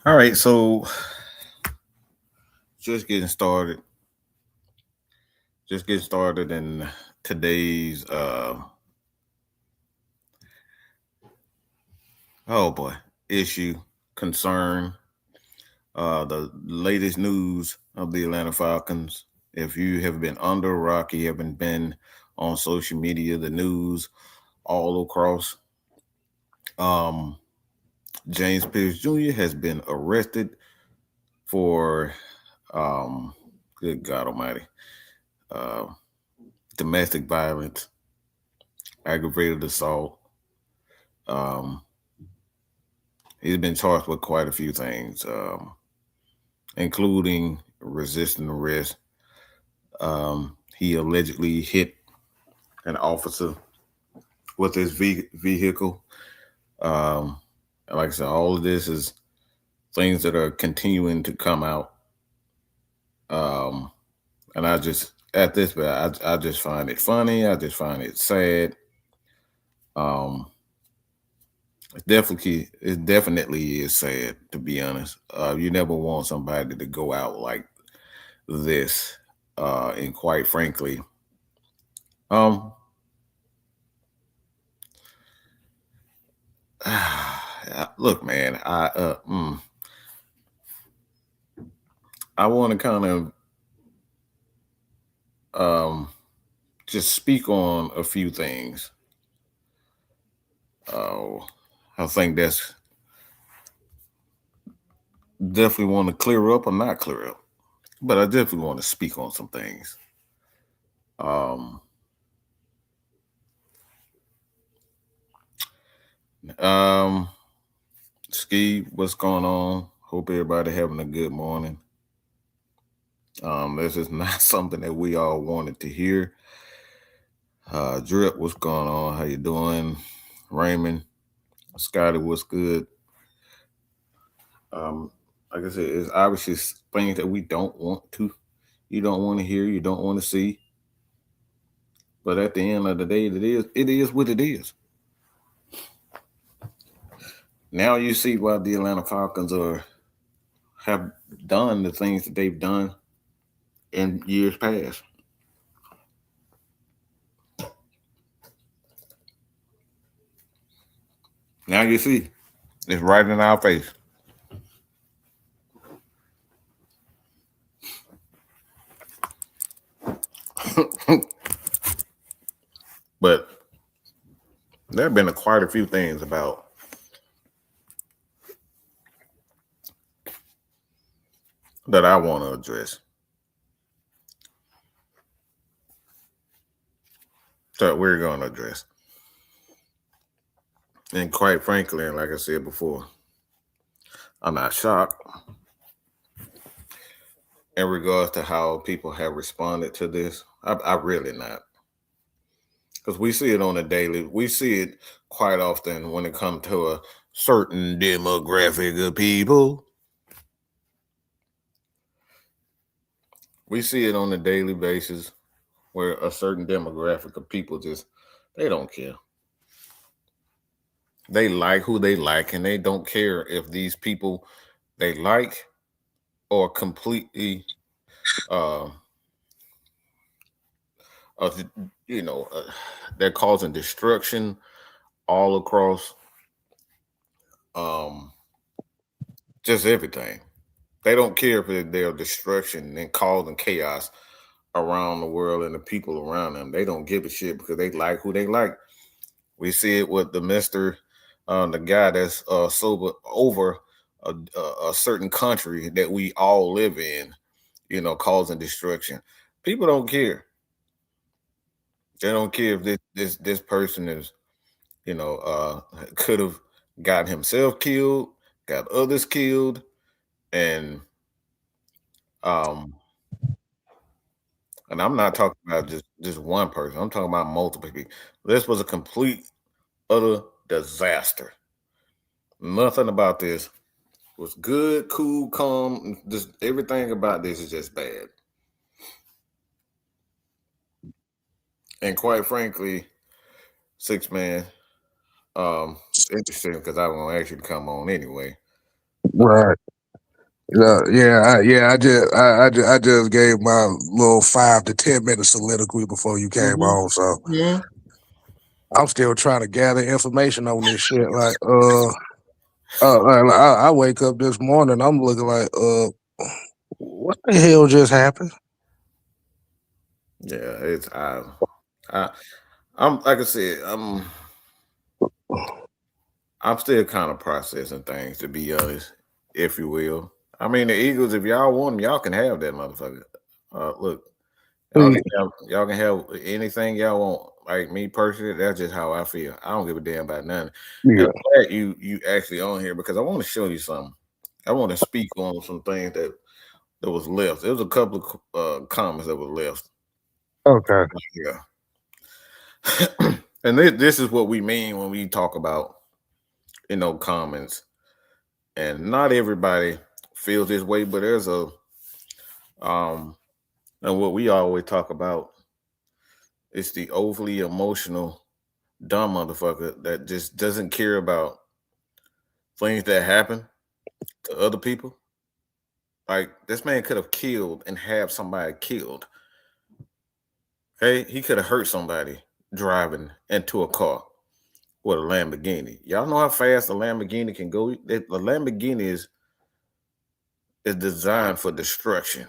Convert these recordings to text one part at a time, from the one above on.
All right, so just getting started. Just getting started in today's oh boy, issue, concern, the latest news of the Atlanta Falcons. If you have been under a rock, you haven't been on social media, the news all across. Um James Pearce Jr. has been arrested for good God Almighty, uh domestic violence, aggravated assault. Um, he's been charged with quite a few things, including resisting arrest. He allegedly hit an officer with his vehicle. Um, and like I said, all of this is things that are continuing to come out. Um, and I just, at this point, I just find it funny. I just find it sad. Um, it definitely is sad, to be honest. You never want somebody to go out like this. And quite frankly, um, look, man, I want to kind of um just speak on a few things. Uh, I think that's definitely want to clear up or not clear up, but I definitely want to speak on some things. Um, um, Ski, what's going on? Hope everybody having a good morning. This is not something that we all wanted to hear. Drip, what's going on? How you doing? Raymond, Scotty, what's good? Um, like I said, it's obviously things that we don't want to, you don't want to hear, you don't want to see. But at the end of the day, it is what it is. Now you see why the Atlanta Falcons are have done the things that they've done in years past. Now you see, it's right in our face. But there have been quite a few things about that I want to address. That we're going to address. And quite frankly, and like I said before, I'm not shocked in regards to how people have responded to this. I really not, because we see it on a daily. We see it quite often when it comes to a certain demographic of people. We see it on a daily basis where a certain demographic of people just they don't care. They like who they like, and they don't care if these people they like or completely uh, uh you know uh, they're causing destruction all across um just everything. They don't care if they're destruction and causing chaos around the world and the people around them. They don't give a shit because they like who they like. We see it with the Mister, the guy that's sober over a certain country that we all live in, causing destruction. People don't care. They don't care if this person is, could have got himself killed, got others killed, and um, and I'm not talking about just one person. I'm talking about multiple people. This was a complete utter disaster. Nothing about this was good, cool, calm. Just everything about this is just bad. And quite frankly, six man, it's interesting because I won't actually come on anyway. Right. I just gave my little 5 to 10 minute soliloquy before you came Mm-hmm. on, so Yeah. I'm still trying to gather information on this shit. I wake up this morning, I'm looking like, what the hell just happened? Yeah, I, I'm like I said, I'm still kind of processing things, to be honest, if you will. I mean, the Eagles, if y'all want them, y'all can have that motherfucker. Look, y'all can have anything y'all want. Like me personally, that's just how I feel. I don't give a damn about nothing. And Yeah. I'm glad you actually on here because I want to show you something. I want to speak on some things that was left. There was a couple of comments that were left. Okay. Yeah. And this is what we mean when we talk about, comments. And not everybody feels this way, but there's um and what we always talk about is the overly emotional dumb motherfucker that just doesn't care about things that happen to other people. Like this man could have killed and have somebody killed. Okay, he could have hurt somebody driving into a car with a Lamborghini. Y'all know how fast a Lamborghini can go. The Lamborghini is designed for destruction.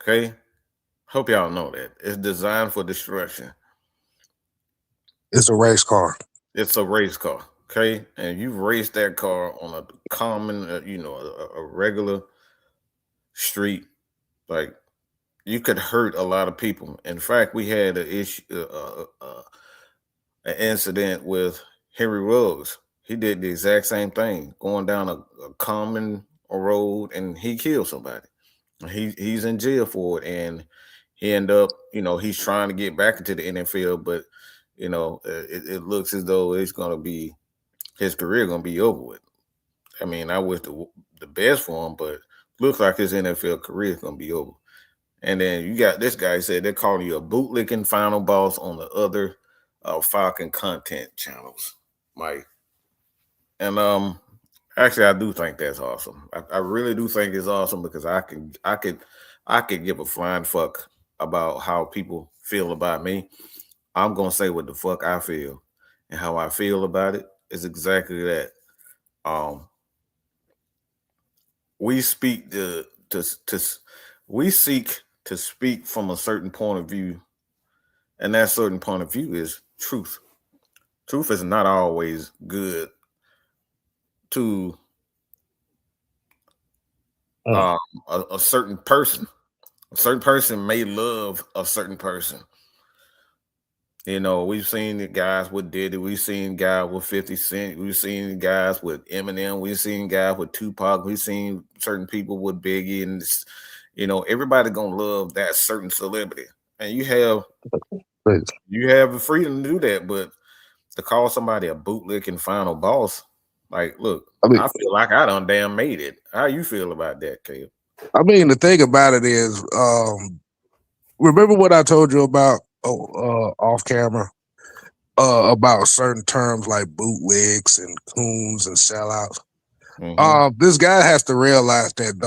Okay, hope y'all know that it's designed for destruction. It's a race car. It's a race car. Okay, and you race that car on a common, a regular street. Like you could hurt a lot of people. In fact, we had an incident with Henry Ruggs. He did the exact same thing, going down a common road, and he killed somebody. He's in jail for it, and he ended up, he's trying to get back into the NFL, but it looks as though it's gonna be his career gonna be over with. I mean, I wish the best for him, but looks like his NFL career is gonna be over. And then you got this guy said they're calling you a bootlicking final boss on the other Falcon content channels, Mike. And actually, I do think that's awesome. I really do think it's awesome because I could give a flying fuck about how people feel about me. I'm gonna say what the fuck I feel, and how I feel about it is exactly that. Um, we speak to we seek to speak from a certain point of view, and that certain point of view is truth. Truth is not always good to Mm. um, a certain person. A certain person may love a certain person. We've seen the guys with Diddy, we've seen guys with 50 Cent, we've seen guys with Eminem, we've seen guys with Tupac, we've seen certain people with Biggie, and everybody gonna love that certain celebrity. And Please. you have the freedom to do that, but to call somebody a bootlicking final boss, like, look, I mean, I feel like I done damn made it. How you feel about that, Caleb? the thing about it is, remember what I told you about off camera about certain terms like bootlegs and coons and sellouts. Mm-hmm. This guy has to realize that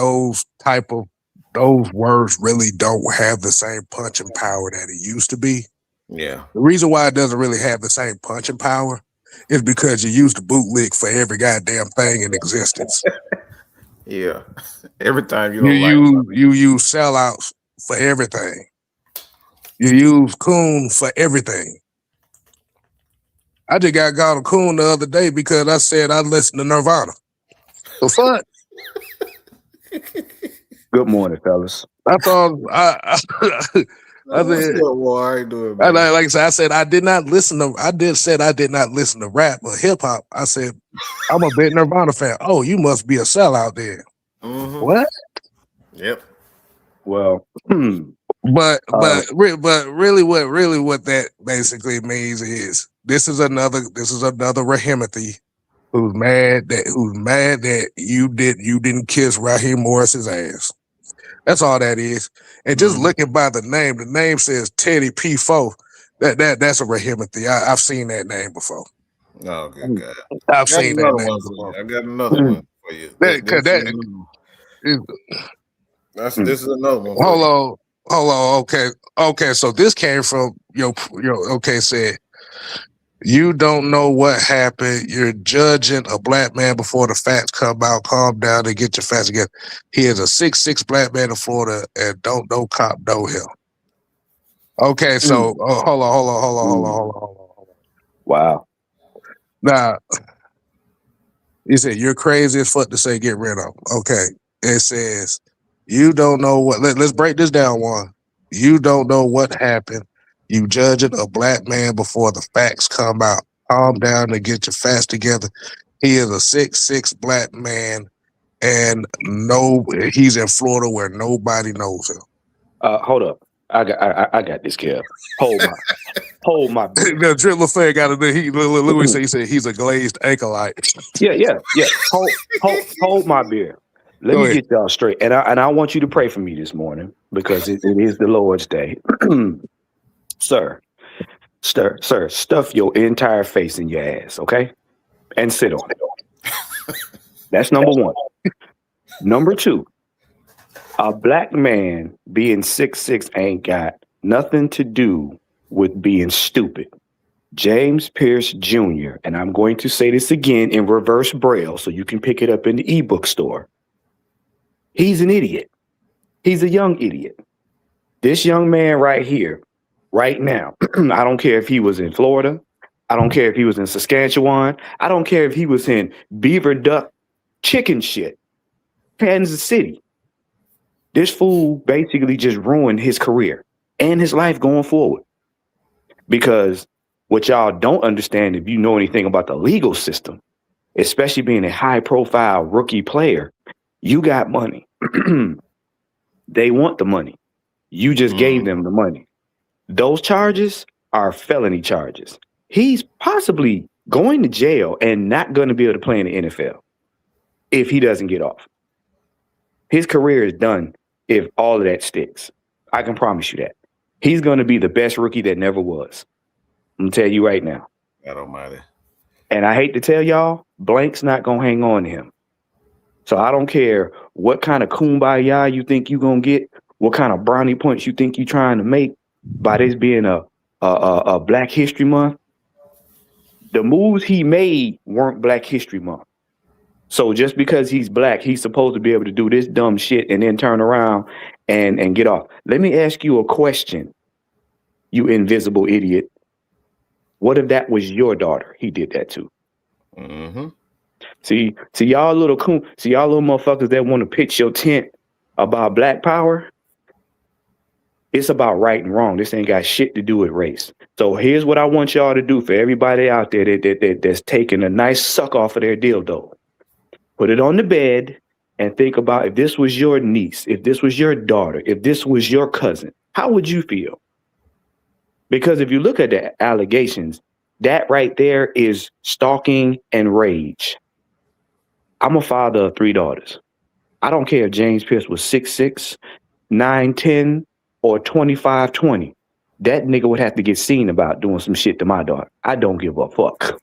those words really don't have the same punching power that it used to be. Yeah. The reason why it doesn't really have the same punching power is because you use the bootleg for every goddamn thing in existence. Yeah. Every time you You don't like use sellouts for everything. You use coon for everything. I just got called a coon the other day because I said I listened to Nirvana. The fuck? Good morning, fellas. I thought I what's said up, boy? I ain't doing, man. like I said, I said I did not listen to I did not listen to rap or hip hop. I said I'm a big Nirvana fan. Oh, you must be a sellout then. Mm-hmm. What? Yep. Well, But really what that basically means is this is another Rahimothy who's mad that you didn't kiss Raheem Morris's ass. That's all that is. And just looking by the name says Teddy P4. That's a Rahimothy. I've seen that name before. Oh, good God. I've Got seen that another name one for you. before. I got another one for you. Because This is another one. For hold on. Okay. So this came from your. Okay, said you don't know what happened. You're judging a black man before the facts come out. Calm down and get your facts together. He is a 6'6" black man in Florida and don't know cop know him. Okay, so hold on. Wow. Now, you said you're crazy as fuck to say get rid of. Okay, it says you don't know what. Let's break this down. One, you don't know what happened. You judging a black man before the facts come out. Calm down and get your facts together. He is a 6'6" black man, and he's in Florida where nobody knows him. Hold up. I got this, Kev. Hold my beer. The Driller fan got it. Louis said he's a glazed anchorite. Yeah. Hold my beer. Let me get y'all straight. And I want you to pray for me this morning because it is the Lord's day. Sir, stuff your entire face in your ass, okay? And sit on it. That's number one. Number two, a black man being 6'6" ain't got nothing to do with being stupid. James Pearce Jr., and I'm going to say this again in reverse braille so you can pick it up in the ebook store. He's an idiot. He's a young idiot. This young man right here, right now, I don't care if he was in Florida. I don't care if he was in Saskatchewan. I don't care if he was in Beaver Duck chicken shit, Kansas City. This fool basically just ruined his career and his life going forward. Because what y'all don't understand, if you know anything about the legal system, especially being a high-profile rookie player, you got money. They want the money. You just gave them the money. Those charges are felony charges. He's possibly going to jail and not going to be able to play in the NFL if he doesn't get off. His career is done if all of that sticks. I can promise you that. He's going to be the best rookie that never was. I'm going to tell you right now. God almighty. And I hate to tell y'all, Blank's not going to hang on to him. So I don't care what kind of kumbaya you think you're going to get, what kind of brownie points you think you're trying to make by this being a Black History Month. The moves he made weren't Black History Month. So just because he's black, he's supposed to be able to do this dumb shit and then turn around and get off. Let me ask you a question, you invisible idiot. What if that was your daughter he did that to? Mm-hmm. See y'all little motherfuckers that want to pitch your tent about black power. It's about right and wrong. This ain't got shit to do with race. So here's what I want y'all to do for everybody out there that's taking a nice suck off of their dildo. Put it on the bed and think about if this was your niece, if this was your daughter, if this was your cousin, how would you feel? Because if you look at the allegations, that right there is stalking and rage. I'm a father of 3 daughters. I don't care if James Pearce was 6'6", 9'10", or 25'20". That nigga would have to get seen about doing some shit to my daughter. I don't give a fuck.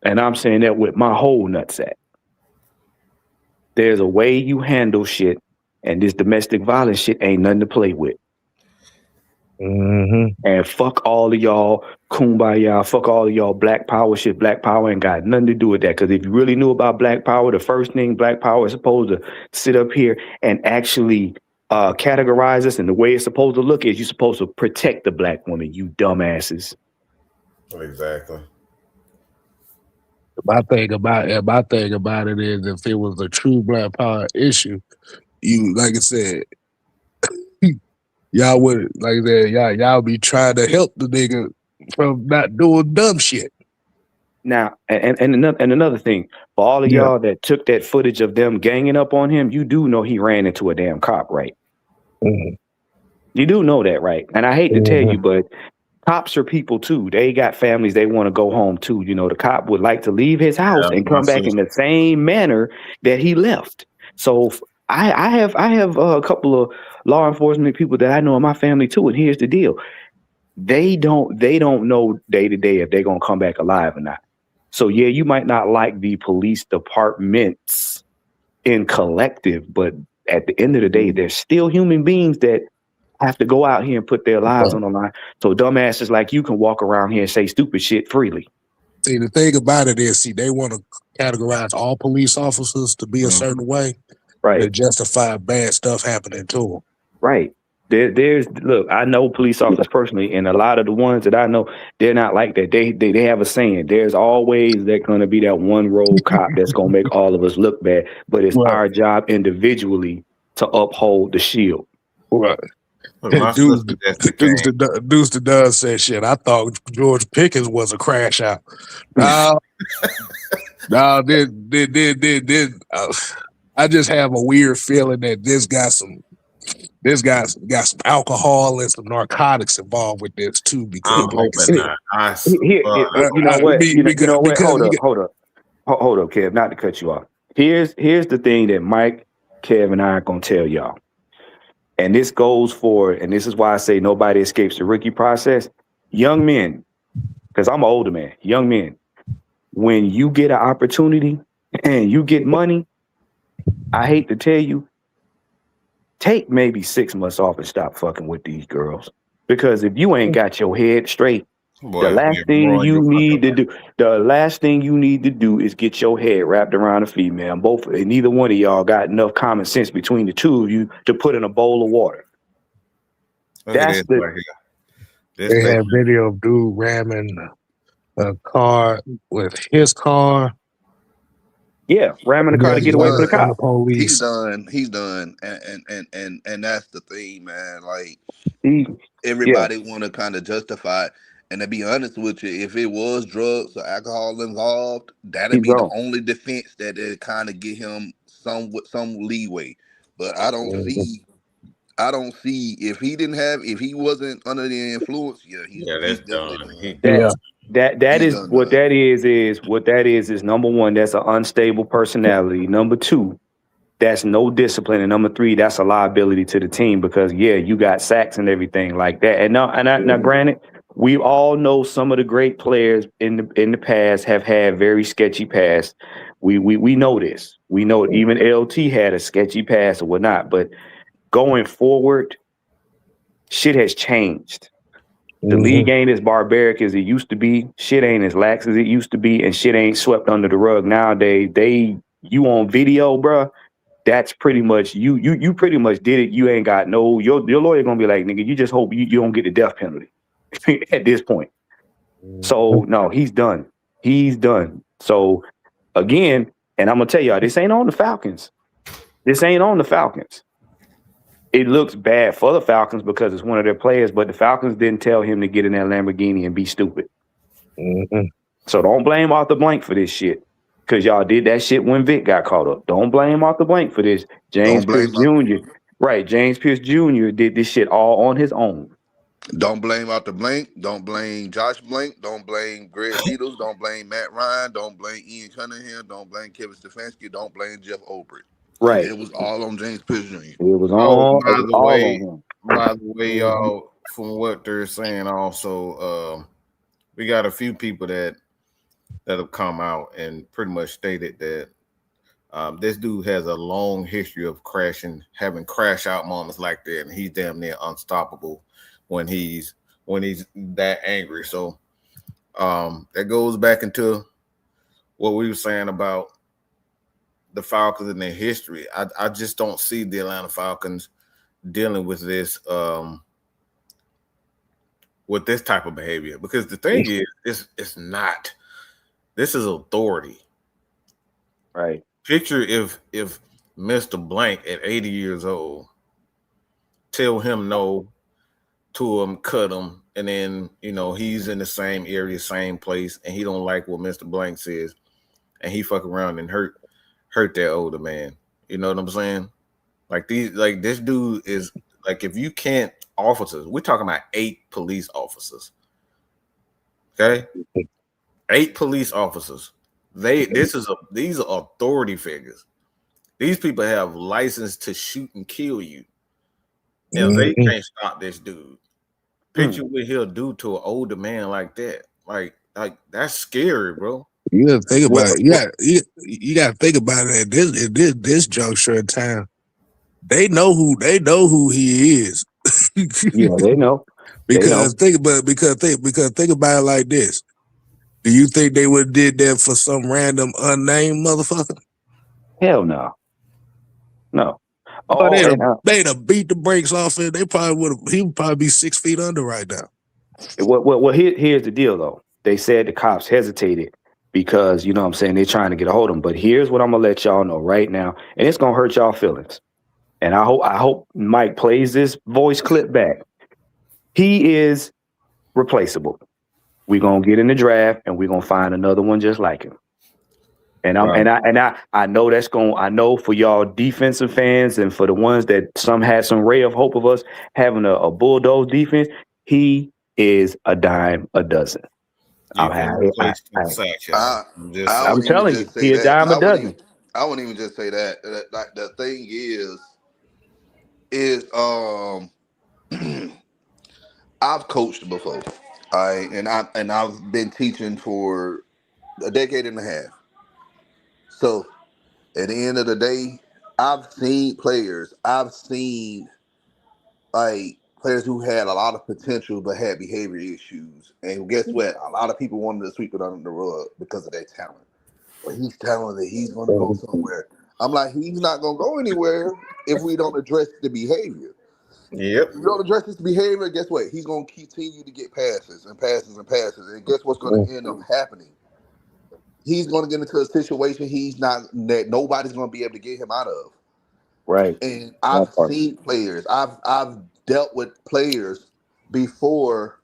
And I'm saying that with my whole nutsack. There's a way you handle shit, and this domestic violence shit ain't nothing to play with. Mm-hmm. And fuck all of y'all kumbaya, fuck all of y'all black power shit. Black power ain't got nothing to do with that. Because if you really knew about black power, the first thing black power is supposed to sit up here and actually categorize us, and the way it's supposed to look is you're supposed to protect the black woman, you dumbasses. Exactly. My thing about it is, if it was a true black power issue, you, like I said, y'all would, like I said, y'all be trying to help the nigga from not doing dumb shit. Now, and another thing, for all of y'all that took that footage of them ganging up on him, you do know he ran into a damn cop, right? Mm-hmm. You do know that, right? And I hate to tell you, but cops are people too. They got families they want to go home to. You know, the cop would like to leave his house and come back in the same manner that he left. So I have a couple of law enforcement people that I know in my family too. And here's the deal: they don't know day to day if they're gonna come back alive or not. So yeah, you might not like the police departments in collective, but at the end of the day, they're still human beings that have to go out here and put their lives on the line. So dumbasses like you can walk around here and say stupid shit freely. See, the thing about it is, they want to categorize all police officers to be a certain way to justify bad stuff happening to them. Right. Look, I know police officers personally, and a lot of the ones that I know, they're not like that. They have a saying. There's always going to be that one rogue cop that's going to make all of us look bad, but it's our job individually to uphold the shield. Right. Deuce the Dud said, "Shit, I thought George Pickens was a crash out." No, I just have a weird feeling that this guy's got some alcohol and some narcotics involved with this too. Because you know what? Hold up, Kev. Not to cut you off. Here's the thing that Mike, Kev, and I are gonna tell y'all. And this goes for, and this is why I say nobody escapes the rookie process. Young men, because I'm an older man, young men, when you get an opportunity and you get money, I hate to tell you, take maybe 6 months off and stop fucking with these girls. Because if you ain't got your head straight, the last thing you need to do is get your head wrapped around a female. And neither one of y'all got enough common sense between the two of you to put in a bowl of water. They have video of dude ramming a car with his car. Yeah, ramming the car to get away from the cop. He's done, and that's the thing, man. Like everybody want to kind of justify it. And to be honest with you, if it was drugs or alcohol involved, that'd be the only defense that it kind of get him some leeway. But I don't see if he wasn't under the influence, he's definitely done. That is what that is number one, that's an unstable personality. Number two, that's no discipline. And number three, that's a liability to the team because you got sacks and everything like that. And now granted, we all know some of the great players in the past have had very sketchy past. We know this. We know even LT had a sketchy past or whatnot. But going forward, shit has changed. The league ain't as barbaric as it used to be. Shit ain't as lax as it used to be, and shit ain't swept under the rug nowadays. You on video, bruh. That's pretty much you pretty much did it. You ain't got your lawyer gonna be like, nigga, you just hope you don't get the death penalty at this point. So no, he's done. He's done. So again, and I'm gonna tell y'all, this ain't on the Falcons. It looks bad for the Falcons because it's one of their players, but the Falcons didn't tell him to get in that Lamborghini and be stupid. So don't blame Arthur Blank for this shit because y'all did that shit when Vic got caught up. Don't blame Arthur Blank for this. James Pearce Jr. did this shit all on his own. Don't blame Arthur Blank. Don't blame Josh Blank. Don't blame Greg Beatles. Don't blame Matt Ryan. Don't blame Ian Cunningham. Don't blame Kevin Stefanski. Don't blame Jeff Ulbrich. Right. It was all on James Pearce Jr. It was all on him. By the way, y'all, from what they're saying, also, we got a few people that have come out and pretty much stated that this dude has a long history of having crash out moments like that, and he's damn near unstoppable when he's that angry. So that goes back into what we were saying about the Falcons and their history. I just don't see the Atlanta Falcons dealing with this type of behavior because the thing is, it's not. This is authority, right? Picture if Mr. Blank at 80 years old tell him no to him, cut him, and then he's in the same area, same place, and he don't like what Mr. Blank says, and he fuck around and hurt that older man. You know what I'm saying? This dude is like, if you can't officers, we're talking about 8 police officers. Okay? 8 police officers. These are authority figures. These people have license to shoot and kill you. And they can't stop this dude. Picture what he'll do to an older man like that. Like that's scary, bro. You gotta think about it. You gotta think about it at this juncture in time. They know who he is. Yeah, they know. Because think about it like this. Do you think they would have did that for some random unnamed motherfucker? Hell no. No. They'd have beat the brakes off it. They probably would have. He would probably be 6 feet under right now. Well, here's the deal though. They said the cops hesitated because, you know what I'm saying, they're trying to get a hold of him. But here's what I'm gonna let y'all know right now, and it's gonna hurt y'all feelings. And I hope Mike plays this voice clip back. He is replaceable. We're gonna get in the draft and we're gonna find another one just like him. And I know I know for y'all defensive fans and for the ones that had some ray of hope of us having a bulldoze defense, he is a dime a dozen. I'm telling you, he a dime a dozen. I wouldn't even just say that. Like the thing is I've coached before, and I've been teaching for a decade and a half. So at the end of the day, I've seen players. I've seen players who had a lot of potential but had behavior issues. And guess what? A lot of people wanted to sweep it under the rug because of their talent. But he's talented. He's going to go somewhere. I'm like, he's not going to go anywhere if we don't address the behavior. Yep. If we don't address this behavior, guess what? He's going to continue to get passes and passes and passes. And guess what's going to end up happening? He's going to get into a situation that nobody's going to be able to get him out of. Right. And I've seen players. I've dealt with players before,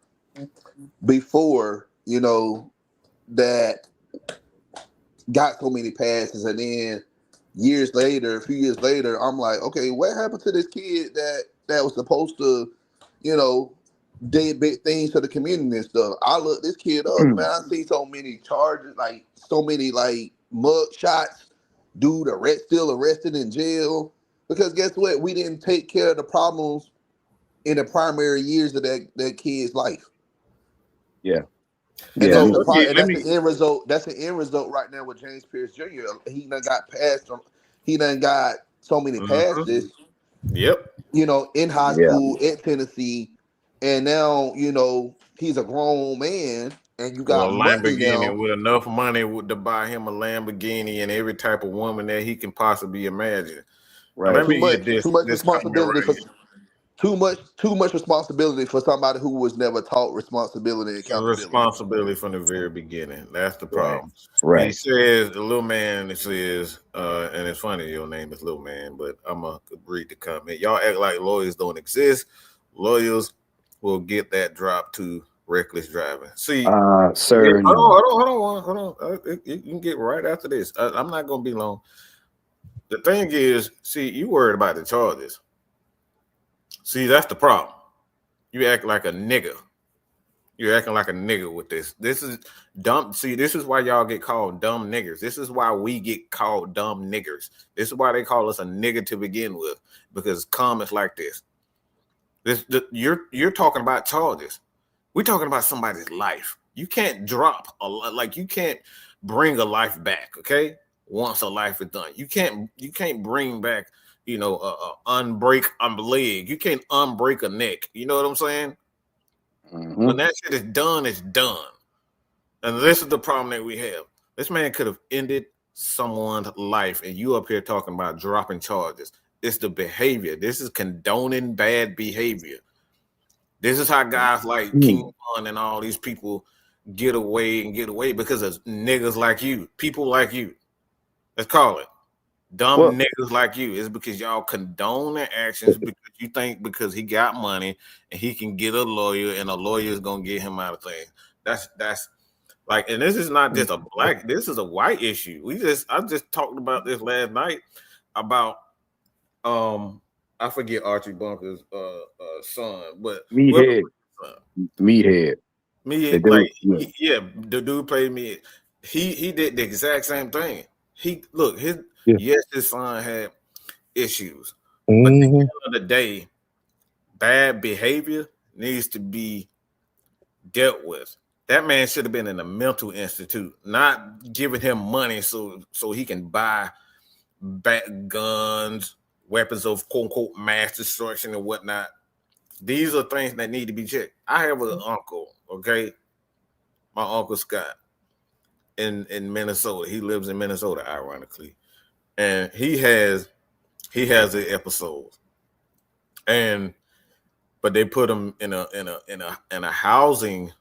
you know, that got so many passes, and then a few years later, I'm like, okay, what happened to this kid that was supposed to, you know, did big things to the community and stuff? I look this kid up, man. I see so many charges, so many mug shots, dude still arrested in jail. Because guess what? We didn't take care of the problems in the primary years of that kid's life. Yeah. And so that's the end result. That's the end result right now with James Pearce Jr. He done got passed. He done got so many passes. Yep. You know, in high school, in Tennessee, and now you know he's a grown man, and you got a Lamborghini with enough money to buy him a Lamborghini and every type of woman that he can possibly imagine. Right. Too much responsibility. Too much responsibility for somebody who was never taught responsibility and accountability. Responsibility from the very beginning. That's the problem. Right. He says, the little man says, and it's funny your name is little man, but I'm going to read the comment. Y'all act like lawyers don't exist. Lawyers will get that drop to reckless driving. See, sir. Hold on. You can get right after this. I'm not going to be long. The thing is, see, you worried about the charges. See, that's the problem. You act like a nigga. You're acting like a nigga with this. This is dumb. See, this is why y'all get called dumb niggers. This is why we get called dumb niggers. This is why they call us a nigga to begin with, because comments like this. You're talking about charges. We're talking about somebody's life. You can't drop you can't bring a life back. Okay, once a life is done, you can't bring back. You know, unbreak a leg. You can't unbreak a neck. You know what I'm saying? Mm-hmm. When that shit is done, it's done. And this is the problem that we have. This man could have ended someone's life, and you up here talking about dropping charges. It's the behavior. This is condoning bad behavior. This is how guys like King Von and all these people get away because of niggas like you, people like you. Let's call it. Dumb niggas like you. Is because y'all condone their actions because you think because he got money and he can get a lawyer and a lawyer is gonna get him out of things. That's like, and this is not just a black, this is a white issue. I just talked about this last night about I forget Archie Bunker's son, but Meathead. The dude played me. He did the exact same thing. Yes, his son had issues, but at the end of the day, bad behavior needs to be dealt with. That man should have been in a mental institute, not giving him money so he can buy guns, weapons of quote unquote mass destruction and whatnot. These are things that need to be checked. I have an uncle, okay, my uncle Scott in Minnesota. He lives in Minnesota, ironically, and he has the episodes, but they put him in a housing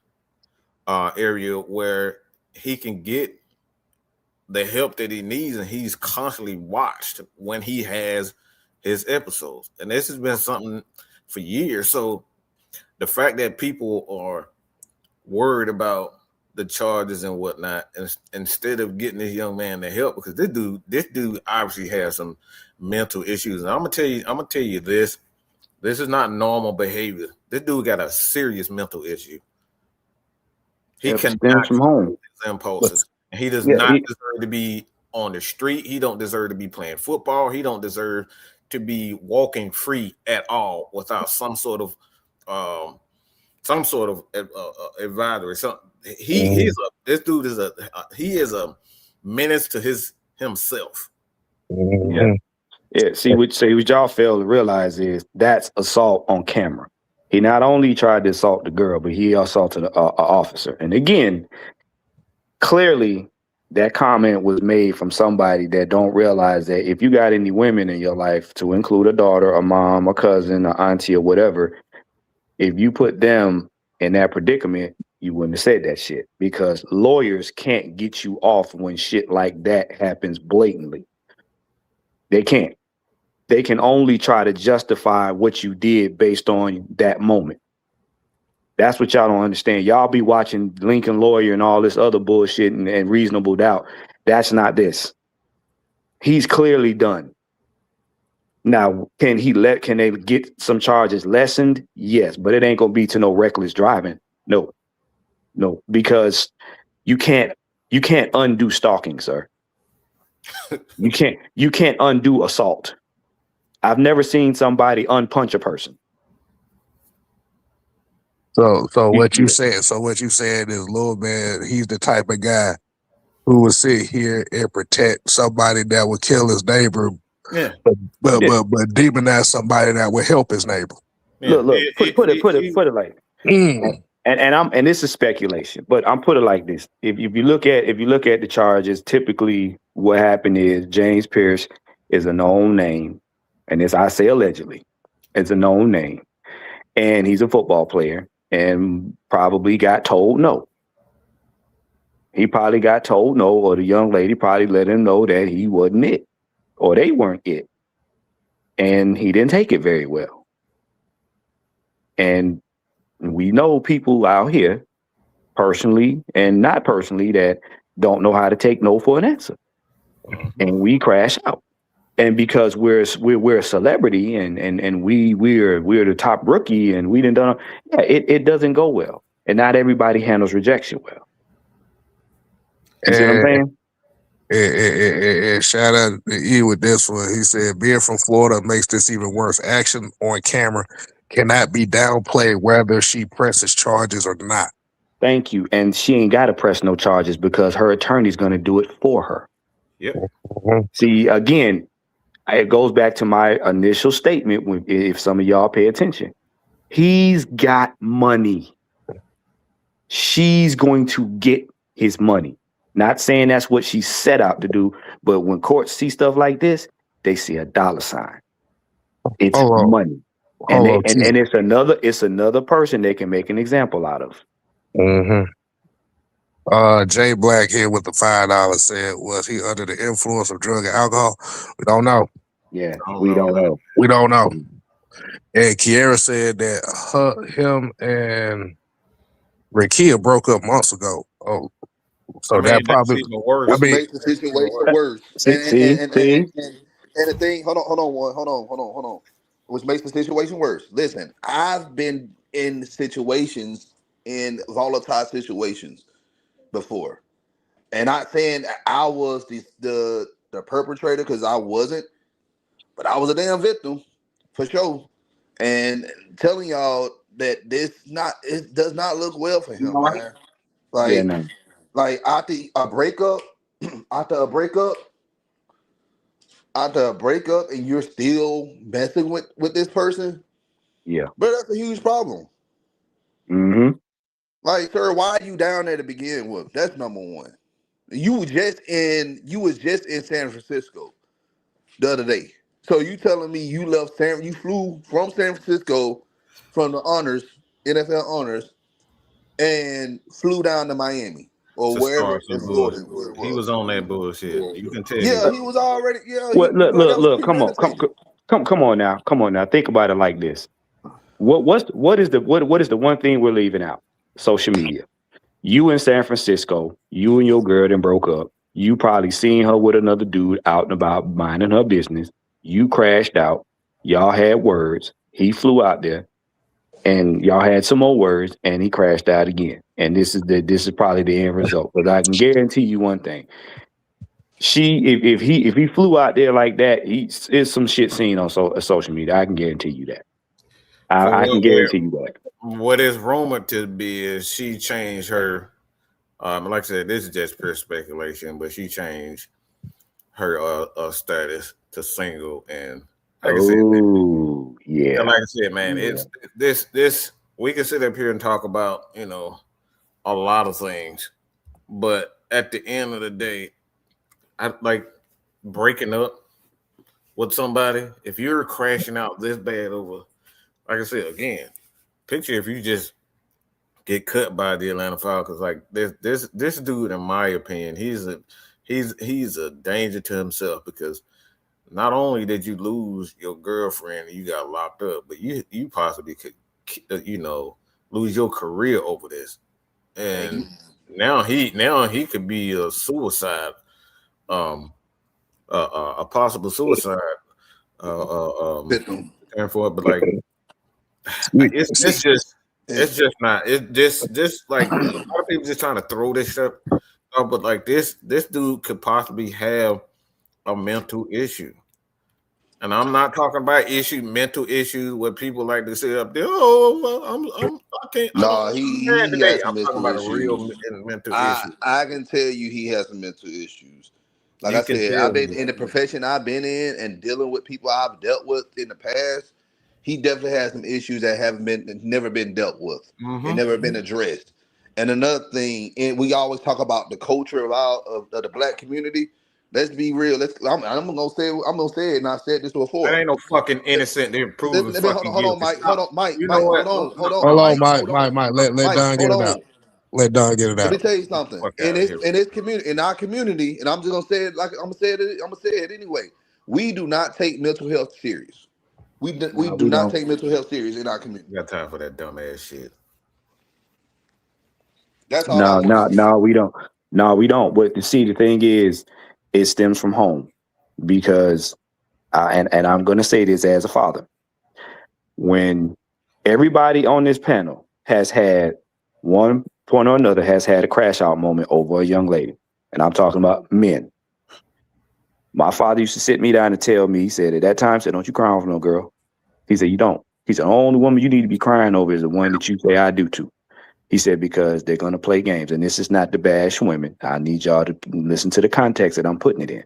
area where he can get the help that he needs, and he's constantly watched when he has his episodes. And this has been something for years. So the fact that people are worried about the charges and whatnot, instead of getting this young man the help, because this dude obviously has some mental issues. And I'm gonna tell you this is not normal behavior. This dude got a serious mental issue. He cannot from home his impulses. He does not deserve to be on the street. He don't deserve to be playing football. He don't deserve to be walking free at all without some sort of advisory. This dude is a menace to himself. Yeah. See what y'all fail to realize is that's assault on camera. He not only tried to assault the girl, but he assaulted an officer. And again, clearly that comment was made from somebody that don't realize that if you got any women in your life, to include a daughter, a mom, a cousin, an auntie, or whatever, if you put them in that predicament, you wouldn't have said that shit, because lawyers can't get you off when shit like that happens blatantly. They can't. They can only try to justify what you did based on that moment. That's what y'all don't understand. Y'all be watching Lincoln Lawyer and all this other bullshit and Reasonable Doubt. That's not this. He's clearly done. Now, can they get some charges lessened? Yes, but it ain't gonna be to no reckless driving. No, because you can't undo stalking, sir. You can't undo assault. I've never seen somebody unpunch a person. So what you said is, Lil Man, he's the type of guy who would sit here and protect somebody that would kill his neighbor, but demonize somebody that would help his neighbor. Yeah. Look, put it like that. And this is speculation, but I'm put it like this. If you look at the charges, typically what happened is James Pearce is a known name, and this I say allegedly, it's a known name, and he's a football player, and probably got told no. He probably got told no, or the young lady probably let him know that he wasn't it, or they weren't it, and he didn't take it very well. And we know people out here, personally and not personally, that don't know how to take no for an answer, and we crash out. And because we're a celebrity and we're the top rookie and we didn't it doesn't go well, and not everybody handles rejection well. You see what I'm saying? And shout out to E with this one. He said, being from Florida makes this even worse. Action on camera cannot be downplayed whether she presses charges or not. Thank you. And she ain't got to press no charges because her attorney's going to do it for her. Yep. See, again, it goes back to my initial statement. If some of y'all pay attention, he's got money. She's going to get his money. Not saying that's what she set out to do, but when courts see stuff like this, they see a dollar sign. It's money. And it's another person they can make an example out of. Jay Black here with the $5 said, was he under the influence of drug and alcohol? We don't know. Yeah, we don't know. We don't know. And Kiera said that him and Rakia broke up months ago. Oh, so that probably makes the situation worse. And the thing, hold on. Which makes the situation worse. Listen, I've been in volatile situations before, and not saying I was the perpetrator, because I wasn't, but I was a damn victim for sure. And telling y'all that it does not look well for him, man. Like, like after a breakup, after a breakup, and you're still messing with this person, but that's a huge problem. Mm-hmm. Like, sir, why are you down there to begin with? That's number one. You was just in San Francisco the other day. So you telling me you flew from San Francisco from the NFL honors, and flew down to Miami or To wherever start in some Florida bullshit. it was. He was on that bullshit. You can tell he Yeah, was. he was already. Yeah, Well, that was look. Come premeditated. on now. Think about it like this. What is the one thing we're leaving out? Social media. You in San Francisco, you and your girl then broke up. You probably seen her with another dude out and about minding her business. You crashed out. Y'all had words. He flew out there, and y'all had some more words, and he crashed out again. And this is probably the end result. But I can guarantee you one thing: if he flew out there like that, it's some shit seen on social media. I can guarantee you that. I can guarantee you that. What is rumored to be is she changed her. Like I said, this is just pure speculation, but she changed her status to single, and like I said, yeah. Like I said, man, it's this. We can sit up here and talk about a lot of things, but at the end of the day, I like breaking up with somebody. If you're crashing out this bad over, like I said again, picture if you just get cut by the Atlanta Falcons. Like this dude, in my opinion, he's a danger to himself, because not only did you lose your girlfriend and you got locked up, but you possibly could lose your career over this. And now he could be a suicide, a possible suicide Victim. for it. But like it's just not. It just like a lot of people just trying to throw this stuff. But like this dude could possibly have a mental issue. And I'm not talking about mental issues where people like to sit up there. Oh, I can't. No, he has some mental about issues. A real mental issue. I can tell you he has some mental issues. Like You I said, tell I've been in the profession I've been in and dealing with people I've dealt with in the past. He definitely has some issues that never been dealt with and never been addressed. And another thing, and we always talk about the culture of the black community. Let's be real. I'm gonna say it, and I said this before. That ain't no fucking innocent. They're proven fucking hold on, guilty. Mike. Hold on, Mike. You Mike. know what? Hold on, on, Mike. Let Don get it out. Let Don get it out. Let me tell you something. In this community, in our community, and I'm just gonna say it like I'm gonna say it anyway. We do not take mental health serious. We do not take mental health serious in our community. You got time for that dumb ass shit. That's all. No, we don't. No, we don't. But see, the thing is, it stems from home, because, and I'm going to say this as a father. When everybody on this panel has had one point or another has had a crash out moment over a young lady, and I'm talking about men. My father used to sit me down and tell me, he said at that time, "Don't you cry over no girl." He said, "You don't." He said, "The only woman you need to be crying over is the one that you say I do to." He said, "Because they're going to play games." And this is not to bash women. I need y'all to listen to the context that I'm putting it in.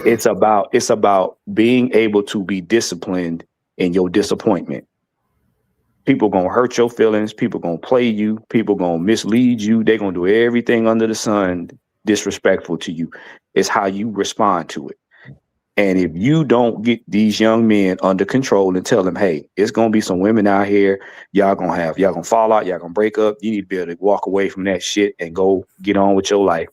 It's about being able to be disciplined in your disappointment. People going to hurt your feelings. People going to play you. People going to mislead you. They're going to do everything under the sun disrespectful to you. It's how you respond to it. And if you don't get these young men under control and tell them, "Hey, it's going to be some women out here. Y'all going to fall out. Y'all going to break up. You need to be able to walk away from that shit and go get on with your life."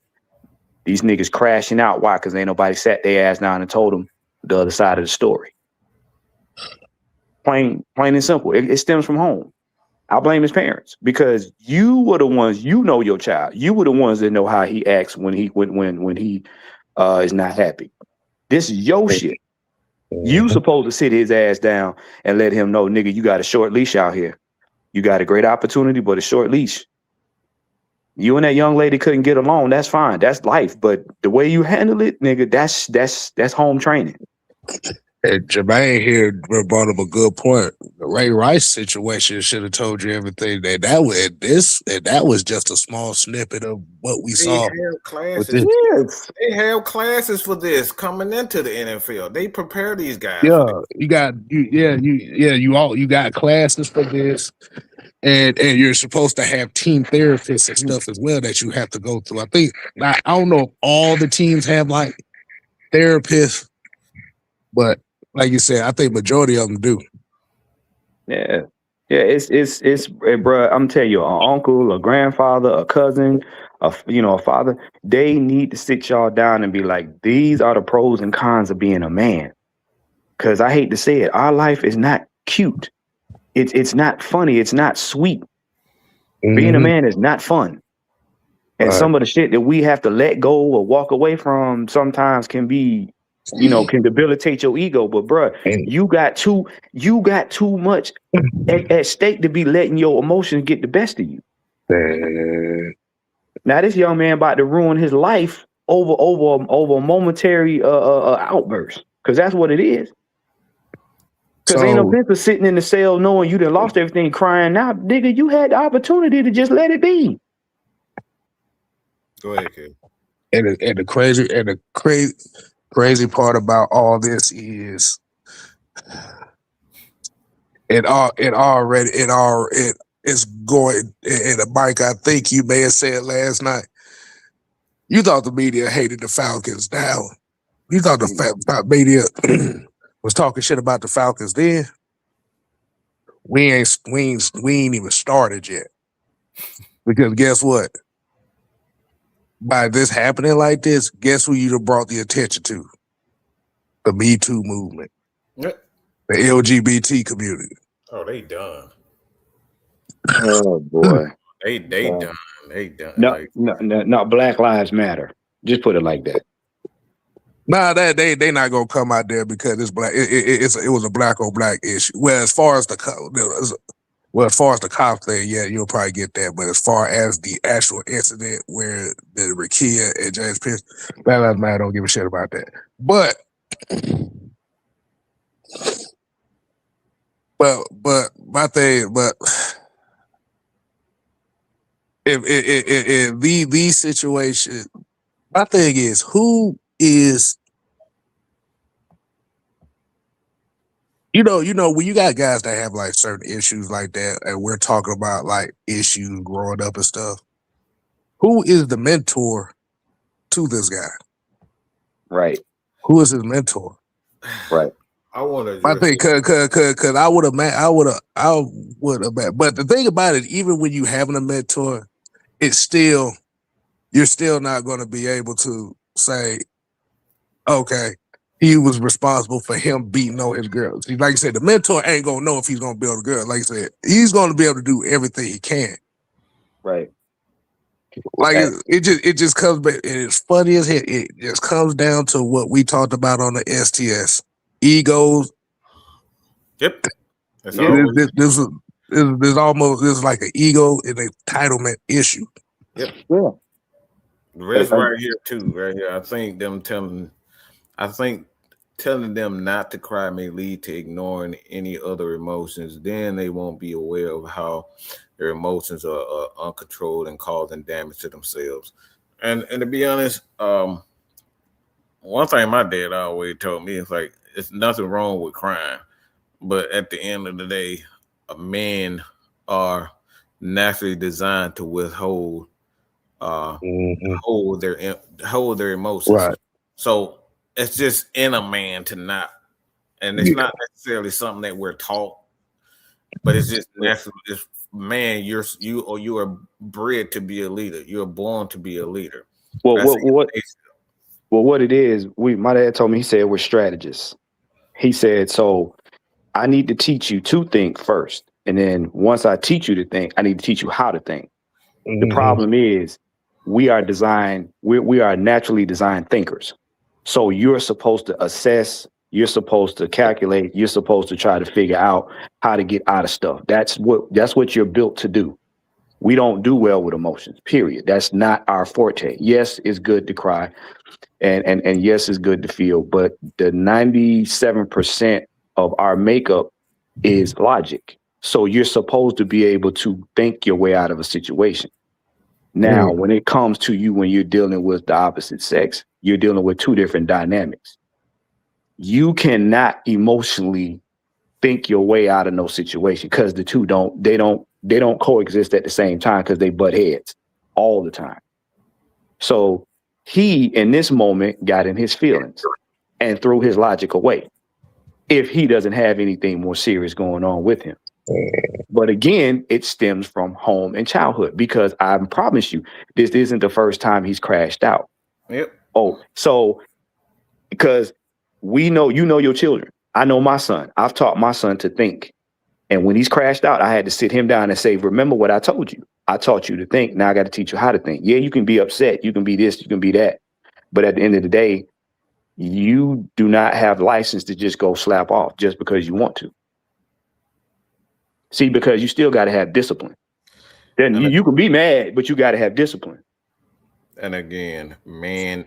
These niggas crashing out. Why? Because ain't nobody sat their ass down and told them the other side of the story. Plain and simple. It stems from home. I blame his parents, because you were the ones, your child. You were the ones that know how he acts when he is not happy. This is your shit. You supposed to sit his ass down and let him know, "Nigga, you got a short leash out here. You got a great opportunity, but a short leash. You and that young lady couldn't get along. That's fine. That's life. But the way you handle it, nigga, that's home training." And Jermaine here brought up a good point. The Ray Rice situation should have told you everything. That was just a small snippet of what we saw. Have classes. They have classes for this coming into the NFL. They prepare these guys. Yeah, you got classes for this, and you're supposed to have team therapists and stuff as well that you have to go through. I don't know if all the teams have like therapists, but like you said, I think majority of them do. Yeah. It's bro. I'm telling you, an uncle, a grandfather, a cousin, a father. They need to sit y'all down and be like, these are the pros and cons of being a man. Because I hate to say it, our life is not cute. It's not funny. It's not sweet. Mm-hmm. Being a man is not fun. And some of the shit that we have to let go or walk away from sometimes can be, can debilitate your ego. But bruh, you got too much at stake to be letting your emotions get the best of you. Now this young man about to ruin his life over a momentary outburst, because that's what it is. Because ain't no sense of sitting in the cell knowing you done lost everything, crying. Now, nigga, you had the opportunity to just let it be. Go ahead, kid. And the crazy part about all this is it's going. And Mike, I think you may have said last night, you thought the media hated the Falcons. Now, you thought the media was talking shit about the Falcons then. We ain't even started yet. Because guess what? By this happening like this, guess who you brought the attention to? The Me Too movement. Yep. The LGBT community. Oh, they done. Oh boy. They done. They done. No, Black Lives Matter. Just put it like that. Nah, they not gonna come out there because it's black. It was a black on black issue. Well, as far as the cop thing, yeah, you'll probably get that. But as far as the actual incident where the Rakia and James Pearce, Black Lives Matter don't give a shit about that. But my thing, if these situations, my thing is who is. You know, when you got guys that have like certain issues like that, and we're talking about like issues growing up and stuff, who is the mentor to this guy? Right. Who is his mentor? Right. I want to. I think because I would have. But the thing about it, even when you having a mentor, you're still not going to be able to say, okay, he was responsible for him beating on his girls. Like I said, the mentor ain't gonna know if he's gonna build a girl. Like I said, he's gonna be able to do everything he can. Right. Like it just comes back. It's funny as hell. It just comes down to what we talked about on the STS. Egos. Yep. This is like an ego and entitlement issue. Yep. Yeah. The rest right here too. Right here. I think telling them not to cry may lead to ignoring any other emotions. Then they won't be aware of how their emotions are uncontrolled and causing damage to themselves. And to be honest, one thing my dad always told me is like, it's nothing wrong with crying, but at the end of the day, men are naturally designed to withhold, hold their emotions. Right. So it's just in a man to not, and it's not necessarily something that we're taught, but it's just natural. It's, man, you are bred to be a leader. You are born to be a leader. Well, what it is, my dad told me, he said we're strategists. He said, so I need to teach you to think first. And then once I teach you to think, I need to teach you how to think. Mm-hmm. The problem is we are naturally designed thinkers. So you're supposed to assess, you're supposed to calculate, you're supposed to try to figure out how to get out of stuff. That's what you're built to do. We don't do well with emotions, period. That's not our forte. Yes, it's good to cry. And yes, it's good to feel. But the 97% of our makeup is logic. So you're supposed to be able to think your way out of a situation. Now, when it comes to you, when you're dealing with the opposite sex, you're dealing with two different dynamics. You cannot emotionally think your way out of no situation because the two don't coexist at the same time because they butt heads all the time. So he, in this moment, got in his feelings and threw his logic away if he doesn't have anything more serious going on with him. But again, it stems from home and childhood because I promise you, this isn't the first time he's crashed out. Yep. Oh, so because you know your children. I know my son. I've taught my son to think. And when he's crashed out, I had to sit him down and say, remember what I told you. I taught you to think. Now I got to teach you how to think. Yeah, you can be upset. You can be this. You can be that. But at the end of the day, you do not have license to just go slap off just because you want to. See, because you still got to have discipline. Then you can be mad, but you got to have discipline. And again, man,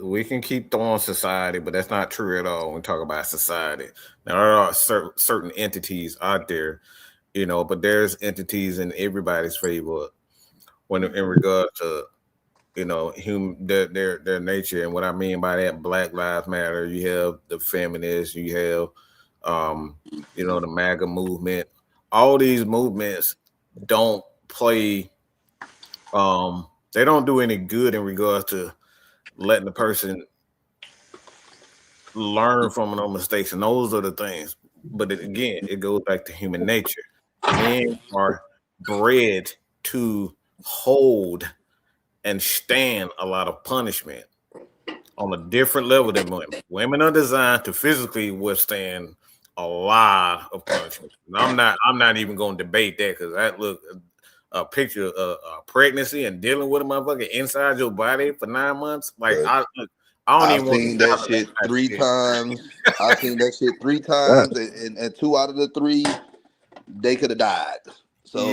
we can keep throwing society, but that's not true at all when we talk about society. Now, there are certain entities out there, but there's entities in everybody's favor when in regard to, their nature. And what I mean by that, Black Lives Matter, you have the feminists, you have, the MAGA movement. All these movements don't play, they don't do any good in regards to letting the person learn from their mistakes. And those are the things. But again, it goes back to human nature. Men are bred to hold and stand a lot of punishment on a different level than women. Women are designed to physically withstand a lot of punishment. And I'm not even going to debate that because that look a picture of pregnancy and dealing with a motherfucker inside your body for 9 months. Like I've seen that shit 3 times. I've seen that shit 3 times, and 2 out of the 3 they could have died. So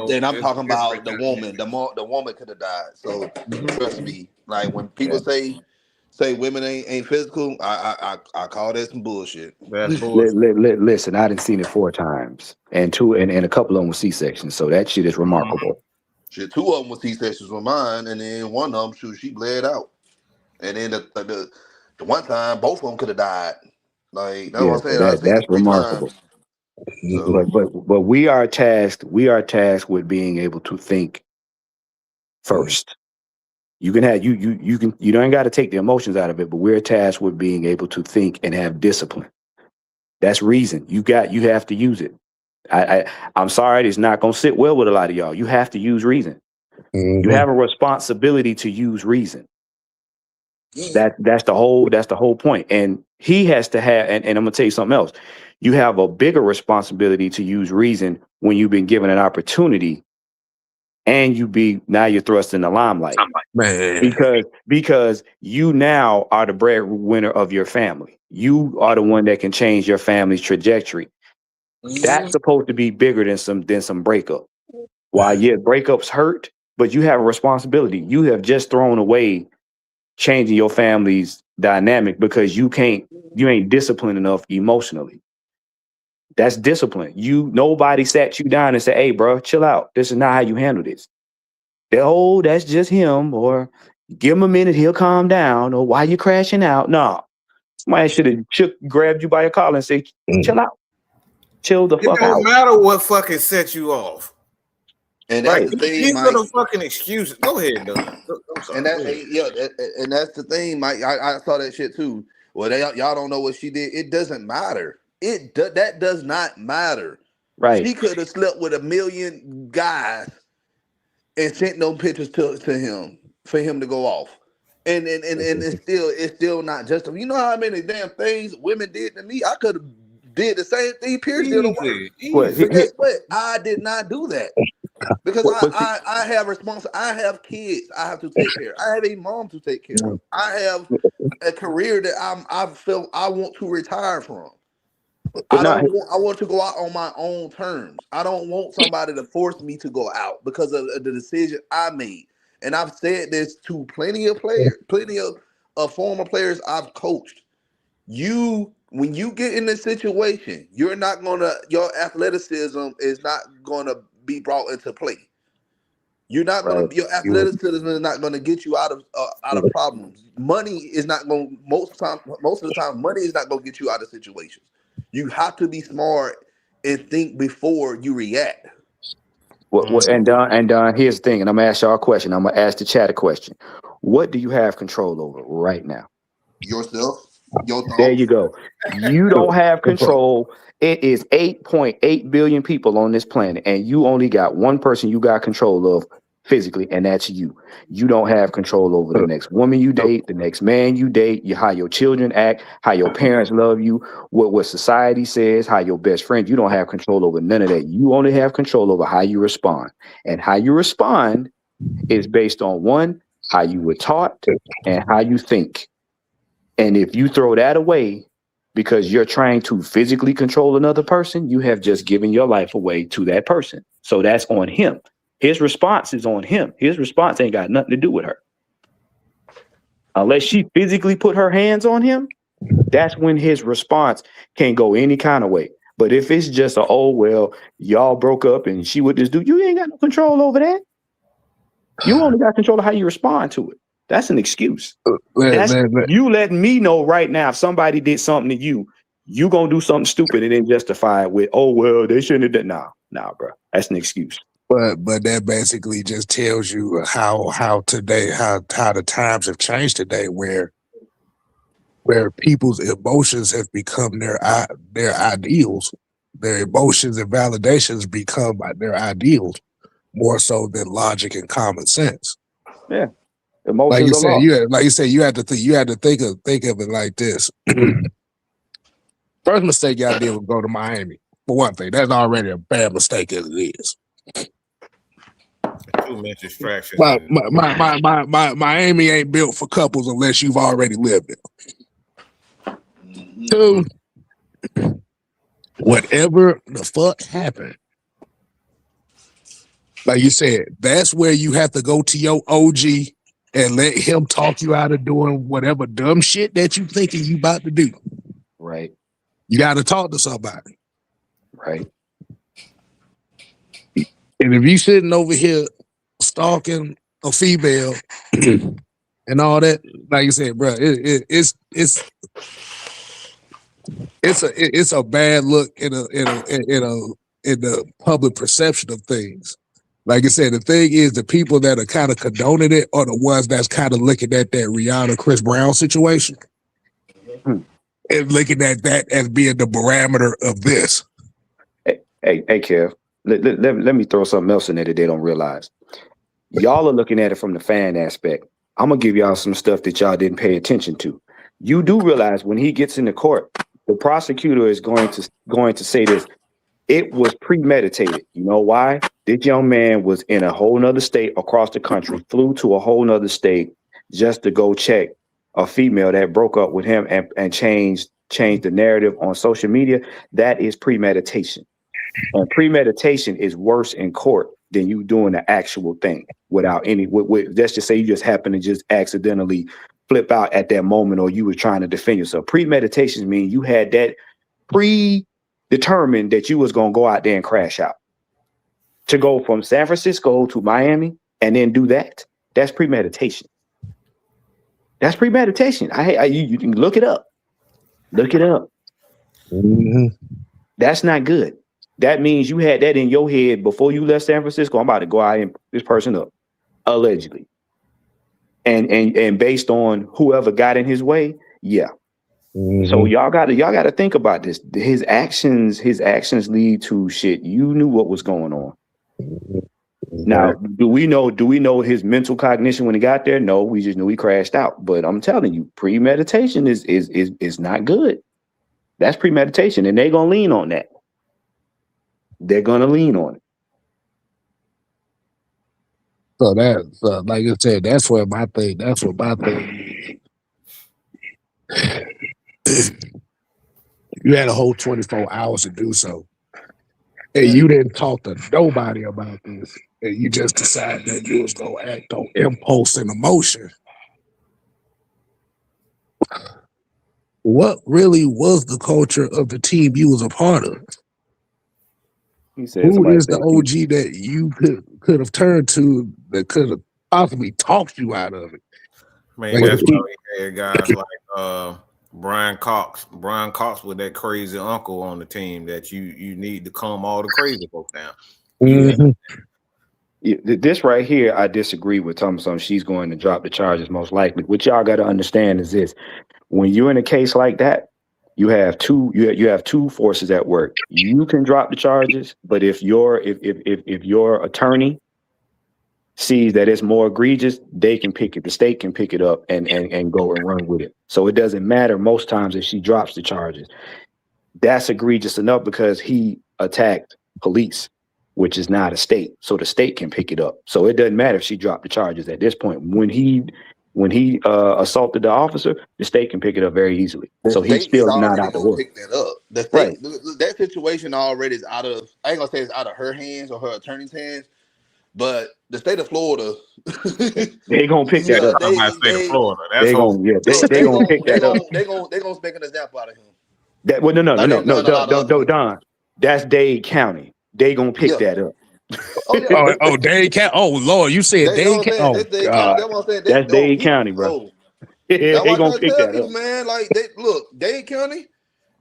then I'm talking about the woman. The woman could have died. So trust me, like when people say women ain't physical, I call that some bullshit. That's bullshit. Listen, I done seen it 4 times, and a couple of them were C-sections. So that shit is remarkable. Shit, 2 of them were C-sections with mine, and then one of them, she bled out. And then the one time, both of them could have died. Like that's what I'm saying. That's remarkable. So. But we are tasked with being able to think first. You can have you don't got to take the emotions out of it, but we're tasked with being able to think and have discipline. That's reason. You have to use it. I'm sorry, it's not gonna sit well with a lot of y'all. You have to use reason. You have a responsibility to use reason. That's the whole point. And he has to have, and I'm gonna tell you something else. You have a bigger responsibility to use reason when you've been given an opportunity and now you're thrust in the limelight. Man. Because you now are the breadwinner of your family. You are the one that can change your family's trajectory. That's supposed to be bigger than some breakup. While breakups hurt, but you have a responsibility. You have just thrown away changing your family's dynamic because you ain't disciplined enough emotionally. That's discipline. Nobody sat you down and said, "Hey, bro, chill out. This is not how you handle this." That's just him, or give him a minute, he'll calm down, or why you crashing out? No, somebody should have grabbed you by your collar and say, "Chill out, chill the fuck out." It don't matter what fucking set you off. And that's the thing, Mike. The fucking excuses. Go ahead, Doug. I'm sorry. And that's the thing, Mike. I saw that shit too. Well, y'all don't know what she did. It doesn't matter. That does not matter. Right. She could have slept with 1 million guys and sent no pictures to him for him to go off. And it's still not just. You know how many damn things women did to me? I could have did the same thing Pearce did. But guess what? I did not do that. Because I have I have kids I have to take care of. I have a mom to take care of. I have a career that I feel I want to retire from. I want to go out on my own terms. I don't want somebody to force me to go out because of the decision I made. And I've said this to plenty of former players I've coached. When you get in this situation, your athleticism is not gonna be brought into play. Your athleticism is not gonna get you out of problems. Money is not gonna most of the time money is not gonna get you out of situations. You have to be smart and think before you react. And here's the thing, and I'm gonna ask y'all a question. I'm gonna ask the chat a question. What do you have control over right now? Yourself. Your thoughts. There you go. You don't have control. It is 8.8 billion people on this planet, and you only got one person you got control of physically, and that's you. You don't have control over the next woman you date, the next man you date, how your children act, how your parents love you, what society says, how your best friend. You don't have control over none of that. You only have control over how you respond, and how you respond is based on one, how you were taught and how you think. And if you throw that away because you're trying to physically control another person, you have just given your life away to that person. So that's on him. His response is on him. His response ain't got nothing to do with her. Unless she physically put her hands on him, that's when his response can go any kind of way. But if it's just y'all broke up and she would just do, you ain't got no control over that. You only got control of how you respond to it. That's an excuse. You letting me know right now if somebody did something to you, you gonna do something stupid and then justify it with, they shouldn't have done. Nah, bro. That's an excuse. But that basically just tells you how the times have changed today, where people's emotions have become their ideals. Their emotions and validations become their ideals more so than logic and common sense. Yeah. Like you said, you had to think of it like this. First mistake y'all did was go to Miami. For one thing, that's already a bad mistake as it is. Too much distraction. Miami ain't built for couples unless you've already lived it. Two, whatever the fuck happened, like you said, that's where you have to go to your OG and let him talk you out of doing whatever dumb shit that you thinking you about to do. Right. You got to talk to somebody. Right. And if you sitting over here stalking a female and all that, like you said, bro, it's a bad look in the public perception of things. Like I said, the thing is, the people that are kind of condoning it are the ones that's kind of looking at that Rihanna Chris Brown situation and looking at that as being the barometer of this. Hey, Kev, let me throw something else in there that they don't realize. Y'all are looking at it from the fan aspect. I'm gonna give y'all some stuff that y'all didn't pay attention to. You do realize when he gets into court, the prosecutor is going to say this. It was premeditated. You know why? This young man was in a whole nother state across the country, flew to a whole nother state just to go check a female that broke up with him and changed the narrative on social media. That is premeditation. And premeditation is worse in court than you doing the actual thing without any, let's just say you just happen to just accidentally flip out at that moment or you were trying to defend yourself. Premeditation means you had that predetermined that you was going to go out there and crash out. To go from San Francisco to Miami and then do that, that's premeditation. That's premeditation. You can look it up. Look it up. Mm-hmm. That's not good. That means you had that in your head before you left San Francisco. I'm about to go out and this person up, allegedly. And based on whoever got in his way, yeah. Mm-hmm. So y'all gotta think about this. His actions lead to shit. You knew what was going on. Mm-hmm. Now, do we know his mental cognition when he got there? No, we just knew he crashed out. But I'm telling you, premeditation is not good. That's premeditation, and they're gonna lean on that. They're gonna lean on it. So like I said, that's what my thing. You had a whole 24 hours to do so. And you didn't talk to nobody about this. And you just decided that you was going to act on impulse and emotion. What really was the culture of the team you was a part of? He said, who is the OG that you could have turned to that could have possibly talked you out of it? Man, that's why we had guys like Brian Cox. Brian Cox was that crazy uncle on the team that you need to calm all the crazy folks down. Mm-hmm. This right here, I disagree with Thompson. She's going to drop the charges most likely. What y'all got to understand is this: when you're in a case like that, you have two forces at work. You can drop the charges, but if your attorney sees that it's more egregious, they can pick it. The state can pick it up and go and run with it. So it doesn't matter most times if she drops the charges. That's egregious enough because he attacked police, which is not a state. So the state can pick it up. So it doesn't matter if she dropped the charges at this point. When he assaulted the officer, the state can pick it up very easily. So he's still not out the door. Pick that up. The state, that situation already is out of. I ain't gonna say it's out of her hands or her attorney's hands, but the state of Florida, they gonna pick that up. They gonna pick that up. They gonna make an example out of him. That no, Don. That's Dade County. They gonna pick that up. Dade County. Oh Lord, you said Dade County. Oh God, that's Dade County, bro. They gonna pick that up, man. Like Dade County.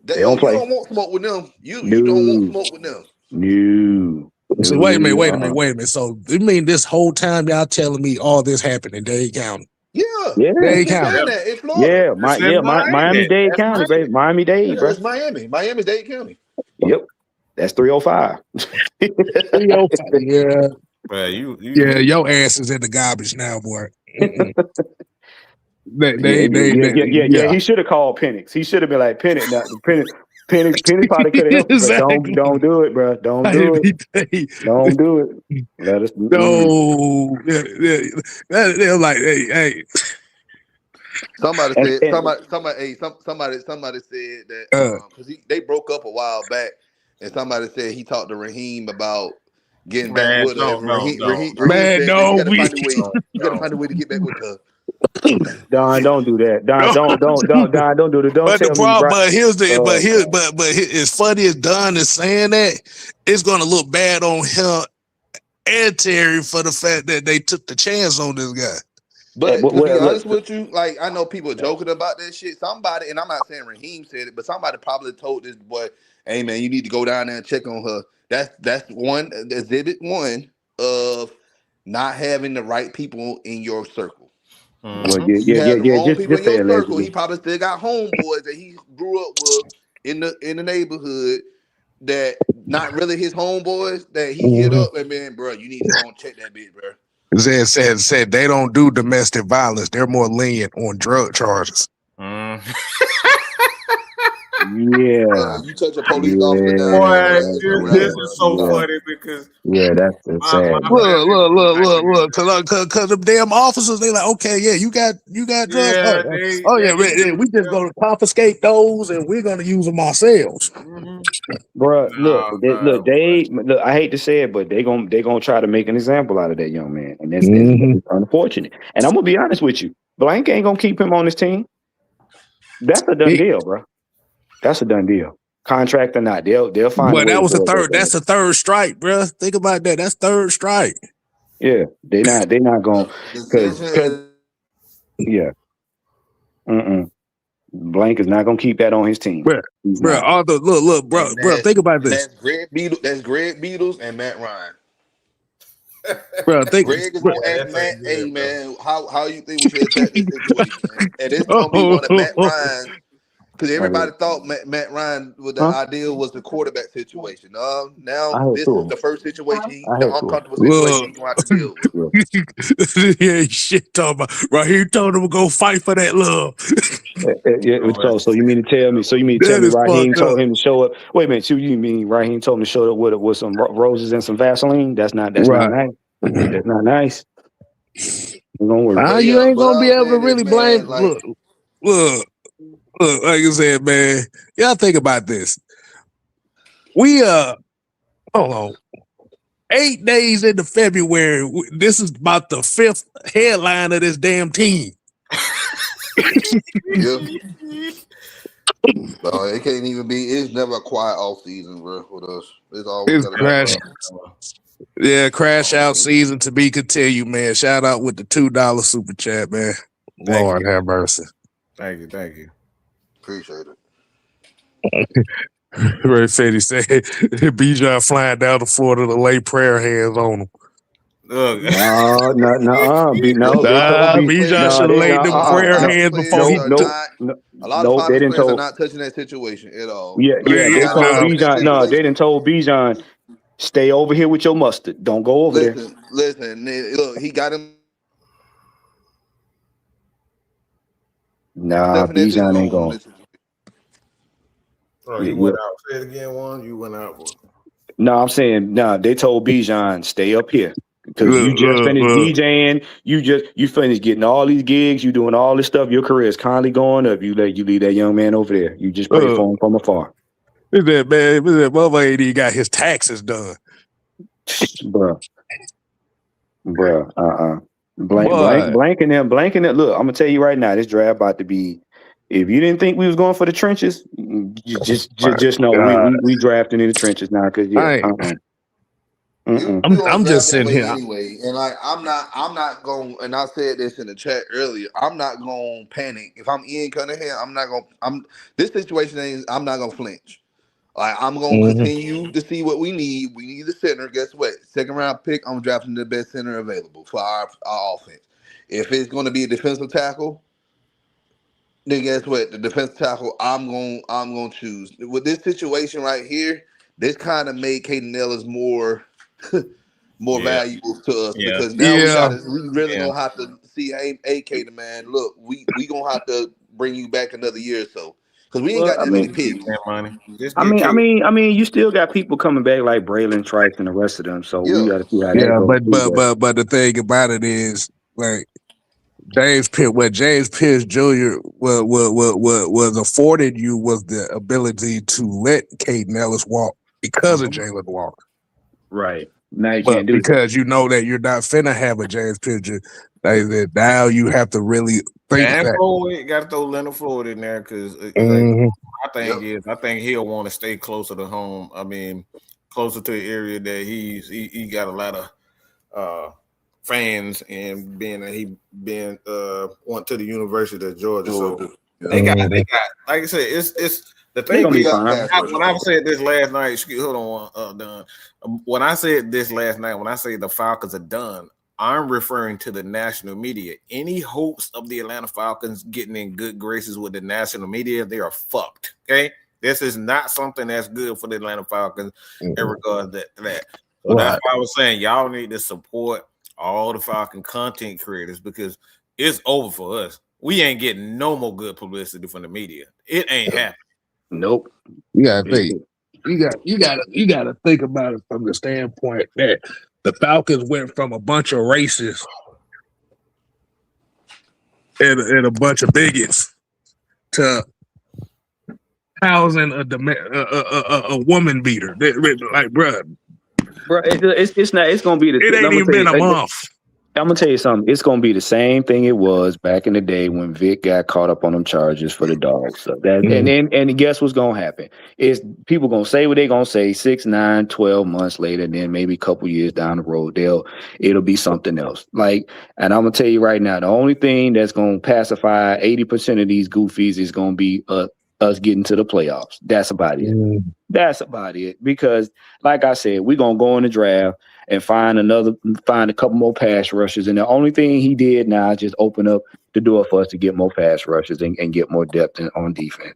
They don't play. You don't want smoke with them. You don't want smoke with them. No. So wait a minute. So you mean this whole time y'all telling me all this happened in Dade County? Yeah. Dade County. Yeah, Miami-Dade County, baby. Miami-Dade, bro. It's Miami. Miami's Dade County. Yep. That's 305. 305, yeah. Well, your ass is in the garbage now, boy. Yeah. He should have called Penix. He should have been like, Penix probably could have helped. Exactly. Don't do it, bro. Don't do it. Don't do it. Let us do it. They're like, hey. Somebody said that because they broke up a while back, and somebody said he talked to Raheem about getting back with her. Raheem said, you gotta find a way to get back with her. Don, don't do that. Don, don't do it. Don't. But the problem, but as funny as Don is saying that, it's gonna look bad on him and Terry for the fact that they took the chance on this guy. But to be honest with you, like I know people joking about that shit. Somebody, and I'm not saying Raheem said it, but somebody probably told this boy, "Hey man, you need to go down there and check on her." That's one exhibit one of not having the right people in your circle. Mm-hmm. People in your circle. He probably still got homeboys that he grew up with in the neighborhood that not really his homeboys that he hit up and man, bro, you need to go and check that bitch, bro. Said they don't do domestic violence. They're more lenient on drug charges. Yeah, you touch a police officer now. This is so funny because that's sad. Look, because the damn officers, they like, okay, yeah, you got drugs. We just gonna confiscate those and we're gonna use them ourselves. Bro, look, I hate to say it, but they gonna try to make an example out of that young man, and that's unfortunate. And I'm gonna be honest with you, Blank ain't gonna keep him on his team. That's a done deal, bro. That's a done deal. Contract or not, they'll find. But that was the third. That's the third strike, bro. Think about that. That's third strike. Yeah, they're not going because yeah. Blank is not gonna keep that on his team, bro. Look, bro. Think about this. That's Greg Beatles and Matt Ryan. Bro, Greg is gonna ask Matt, hey man, how you think we should attack this situation? And it's gonna be one of Matt Ryan's. Because everybody thought Matt Ryan with the idea was the quarterback situation. Now this is the first situation, the uncomfortable situation he's going to deal with. Yeah, shit talking about. Right here, told him to go fight for that love. So you mean to tell me? So you mean to tell me Raheem told him to show up? Wait a minute, you mean Raheem told him to show up with some roses and some Vaseline? That's not nice. That's not nice. You ain't gonna be able to really blame. Look. Look, like I said, man, y'all think about this. We hold on. 8 days into February, this is about the 5th headline of this damn team. Yeah. No, it can't even be. It's never a quiet off season, bro. With us, it's always crash. Yeah, crash out season to be continued, man. Shout out with the $2 super chat, man. Lord have mercy. Thank you. Appreciate it. Ray said he said Bijan flying down to Florida to lay prayer hands on him. Look. No. Bijan should have laid them prayer hands before he took. A lot of Falcons fans are not touching that situation at all. Yeah. They told Bijan. No, they didn't told Bijan, stay over here with your mustard. Don't go over there. Listen. Look, he got him. Nah, Bijan ain't going. Oh, you went out. Say it again, Juan. You went out. No, I'm saying, they told Bijan, stay up here. Because you just finished DJing, you finished getting all these gigs, you doing all this stuff, your career is constantly going up. You leave that young man over there. You just pray for him from afar. That motherfucker ain't even got his taxes done. Bruh. Blanking them. Look, I'm gonna tell you right now, this draft about to be. If you didn't think we was going for the trenches, just know we drafting in the trenches now. Because I'm just sitting here anyway, and like I'm not going. And I said this in the chat earlier. I'm not going to panic if I'm Ian Cunningham. I'm not going. This situation is. I'm not going to flinch. Like I'm going to continue to see what we need. We need the center. Guess what? Second round pick. I'm drafting the best center available for our offense. If it's going to be a defensive tackle, then guess what? The defensive tackle I'm going to choose. With this situation right here, this kind of made Caden Ellis more valuable to us because now we really gonna have to see, hey, Caden, man, look, we gonna have to bring you back another year or so because we ain't got that many picks. I mean, you still got people coming back like Braylon Trice and the rest of them. So we got to see how that goes. But the thing about it is, like James Pearce Jr. was afforded you was the ability to let Caden Ellis walk because of Jalen Walker. Right. Now you can't do because you know that you're not finna have a James Pearce. Now you have to really think and that. Floyd, got to throw Leonard Floyd in there because I think he'll want to stay closer to home. I mean, closer to the area that he got a lot of fans, and being that he went to the University of Georgia. So they got like I said, it's the thing. When I said this last night, hold on, Don. When I said this last night, when I say the Falcons are done, I'm referring to the national media. Any hopes of the Atlanta Falcons getting in good graces with the national media, they are fucked. Okay, this is not something that's good for the Atlanta Falcons in regards to that. So that's why I was saying y'all need to support all the Falcon content creators because it's over for us. We ain't getting no more good publicity from the media. It ain't happening. Nope. You gotta think. You gotta think about it from the standpoint that the Falcons went from a bunch of racists and a bunch of bigots to housing a woman beater. Like, bro, it's not. It's gonna be the. It ain't even been a month. I'm gonna tell you something. It's gonna be the same thing it was back in the day when Vic got caught up on them charges for the dogs. So and guess what's gonna happen? Is people gonna say what they gonna say 6, 9, 12 months later, and then maybe a couple years down the road, it'll be something else. Like, and I'm gonna tell you right now, the only thing that's gonna pacify 80% of these goofies is gonna be us getting to the playoffs. That's about it. That's about it. Because, like I said, we're gonna go in the draft and find a couple more pass rushers. And the only thing he did now is just open up the door for us to get more pass rushers and get more depth on defense.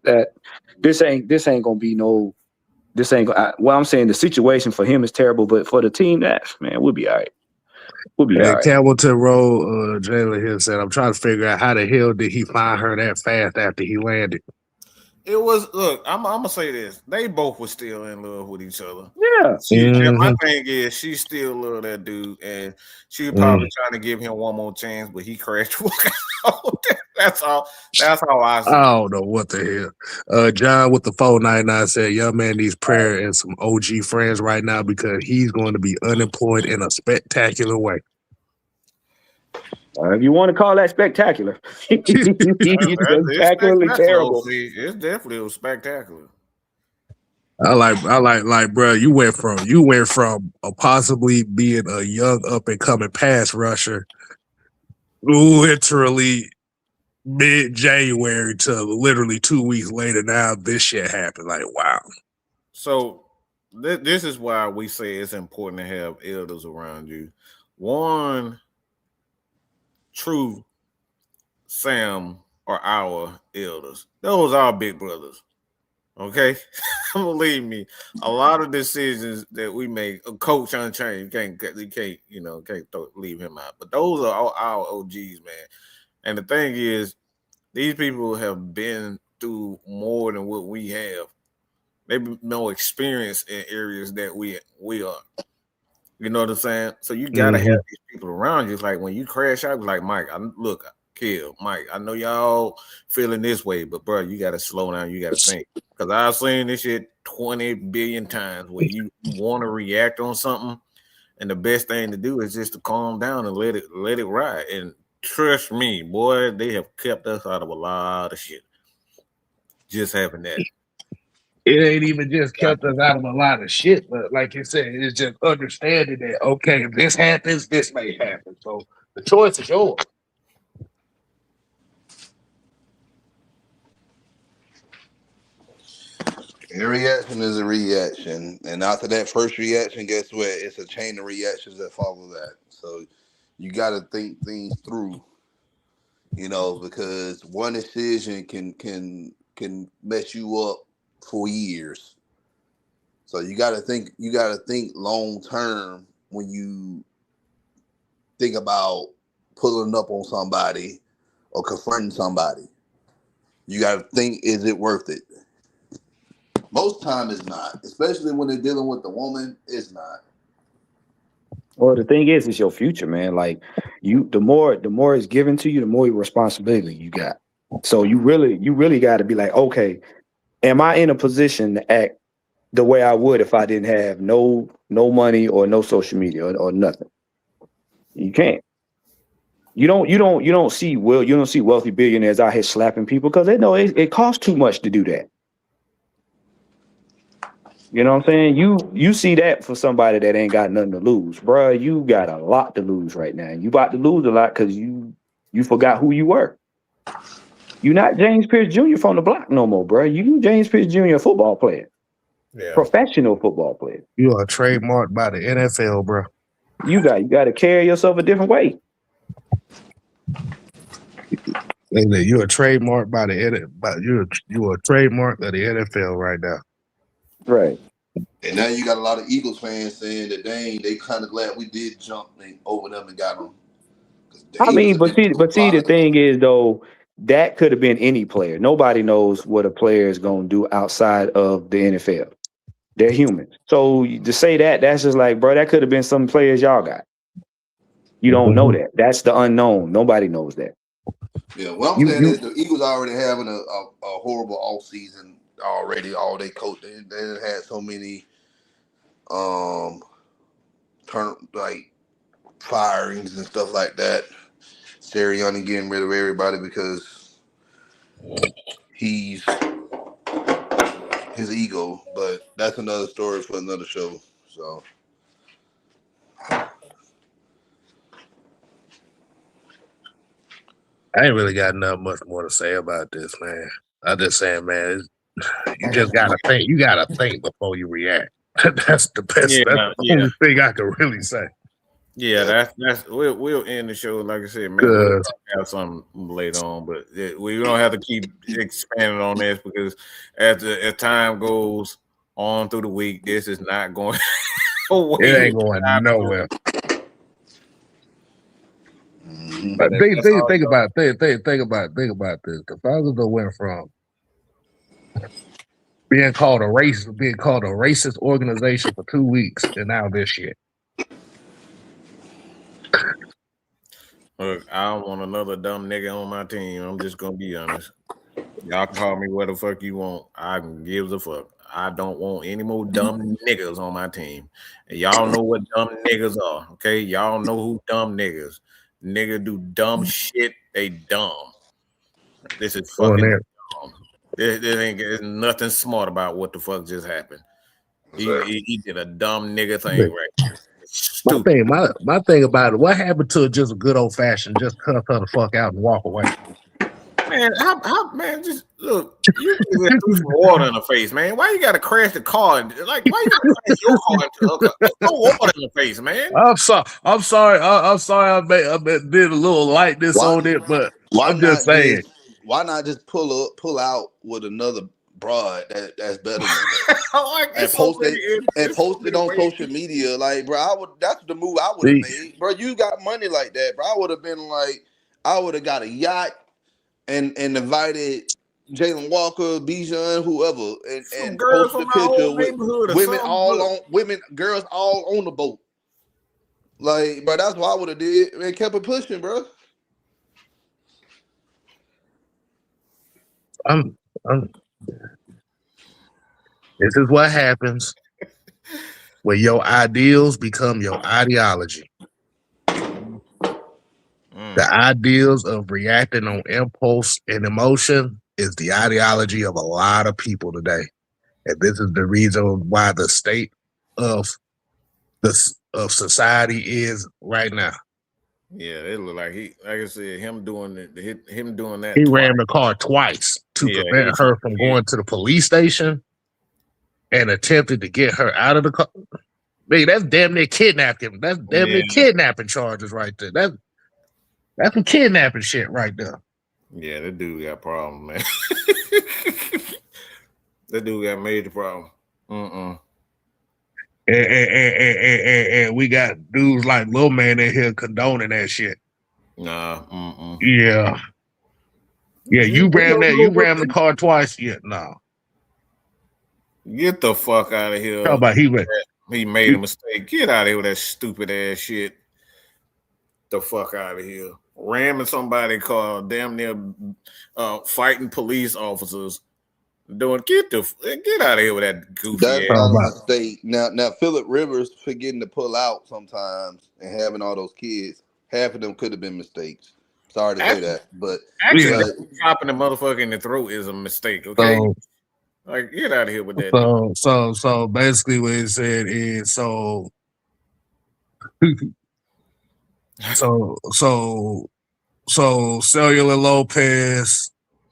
This ain't gonna be no. Well, I'm saying the situation for him is terrible, but for the team, we'll be all right. We'll be all right. Hamilton Road, Jalen Hill said, "I'm trying to figure out how the hell did he find her that fast after he landed." It was look. I'm gonna say this. They both were still in love with each other. Yeah. My thing is, she still love that dude, and she was probably trying to give him one more chance, but he crashed. That's all. That's how I see it. I don't know what the hell. John with the 499 said, "Young man needs prayer and some OG friends right now because he's going to be unemployed in a spectacular way." If you want to call that spectacular, spectacularly terrible. It's definitely spectacular. I like, bro. You went from possibly being a young up and coming pass rusher, literally mid-January to literally 2 weeks later. Now this shit happened. Like, wow. So this is why we say it's important to have elders around you. One, true Sam or our elders. Those are big brothers. Okay, believe me. A lot of decisions that we make, a coach unchanged, you can't leave him out. But those are all our OGs, man. And the thing is, these people have been through more than what we have. They've more experience in areas that we are. You know what I'm saying? So you gotta have these people around you. It's like when you crash out, like Mike, Mike, I know y'all feeling this way, but bro, you gotta slow down. You gotta think. Because I've seen this shit 20 billion times where you want to react on something, and the best thing to do is just to calm down and let it ride. And trust me, boy, they have kept us out of a lot of shit. Just having that. It ain't even just kept us out of a lot of shit, but like you said, it's just understanding that, okay, if this happens, this may happen. So the choice is yours. A reaction is a reaction. And after that first reaction, guess what? It's a chain of reactions that follow that. So you got to think things through, because one decision can mess you up for years. So you got to think long term when you think about pulling up on somebody or confronting somebody. You got to think, is it worth it? Most time it's not, especially when they're dealing with the woman. It's not. Well, the thing is, it's your future, man. Like the more it's given to you, the more responsibility you got. So you really got to be like, okay, am I in a position to act the way I would if I didn't have no money or no social media or nothing? You can't. You don't see wealthy billionaires out here slapping people because they know it costs too much to do that. You know what I'm saying? You see that for somebody that ain't got nothing to lose, bro. You got a lot to lose right now. You about to lose a lot because you forgot who you were. You're not James Pearce Jr. from the block no more, bro. You James Pearce Jr. football player, professional football player. You are trademarked by the NFL, bro. You got to carry yourself a different way. You're a trademark by you're a trademark of the NFL right now. Right. And now you got a lot of Eagles fans saying that they kind of glad we did jump over them and got them. I mean, but see, the thing is though, that could have been any player. Nobody knows what a player is going to do outside of the NFL. They're humans. So to say that's just like, bro, that could have been some players y'all got. You don't know that. That's the unknown. Nobody knows that. Yeah, what I'm saying is the Eagles already having a horrible off season already. All they coach, they had so many firings and stuff like that. Sirianni getting rid of everybody because he's his ego, but that's another story for another show. So I ain't really got nothing much more to say about this, man. I'm just saying, man, you just gotta think. You gotta think before you react. That's the best. Yeah, that's the only thing I can really say. Yeah, that's we'll end the show. Like I said, man, we'll have something later on, but we don't have to keep expanding on this because as time goes on through the week, this is not going away. It ain't going nowhere. But think about this. The Falcons went from being called a racist organization for 2 weeks, and now this shit. Look, I don't want another dumb nigga on my team. I'm just gonna be honest. Y'all call me what the fuck you want. I can give a fuck. I don't want any more dumb niggas on my team. And y'all know what dumb niggas are, okay? Y'all know who dumb niggas. Nigga do dumb shit. They dumb. This is fucking dumb. This ain't there's nothing smart about what the fuck just happened. He did a dumb nigga thing right here. Stupid. My thing about it, what happened to just a good old fashioned just cut her the fuck out and walk away? Man, man, just look, you threw some water in the face, man. Why you gotta crash the car? Like, why you gotta crash your car into no water in the face, man? I'm sorry. I did a little lightness on it, but I'm just saying. Why not just pull out with another broad that's better than that? and post it on social media, like, bro. That's the move I would have made, bro. You got money like that, bro. I would have been like, I would have got a yacht and invited Jalen Walker, Bijan, whoever, and posted a picture with girls all on the boat. Like, bro, that's what I would have did and kept it pushing, bro. This is what happens when your ideals become your ideology. The ideals of reacting on impulse and emotion is the ideology of a lot of people today. And this is the reason why the state of society is right now. Yeah, it looked like like I said, him doing that. He ran the car twice to prevent her from going to the police station and attempted to get her out of the car. Man, that's damn near kidnapping. That's damn near kidnapping charges right there. That's some kidnapping shit right there. Yeah, that dude got problem, man. That dude got major problem. And we got dudes like Lil Man in here condoning that shit. Nah. Yeah. Yeah, you rammed the car twice. Yeah, no. Get the fuck out of here. How about he made a mistake. Get out of here with that stupid ass shit. The fuck out of here. Ramming somebody car, damn near fighting police officers. Get out of here with that goofy That's ass. not a mistake. Now Phillip Rivers forgetting to pull out sometimes and having all those kids. Half of them could have been mistakes. Sorry to say that, but actually, chopping the motherfucker in the throat is a mistake. Okay, like get out of here with that. So basically, what it said is so Cellular Lopez.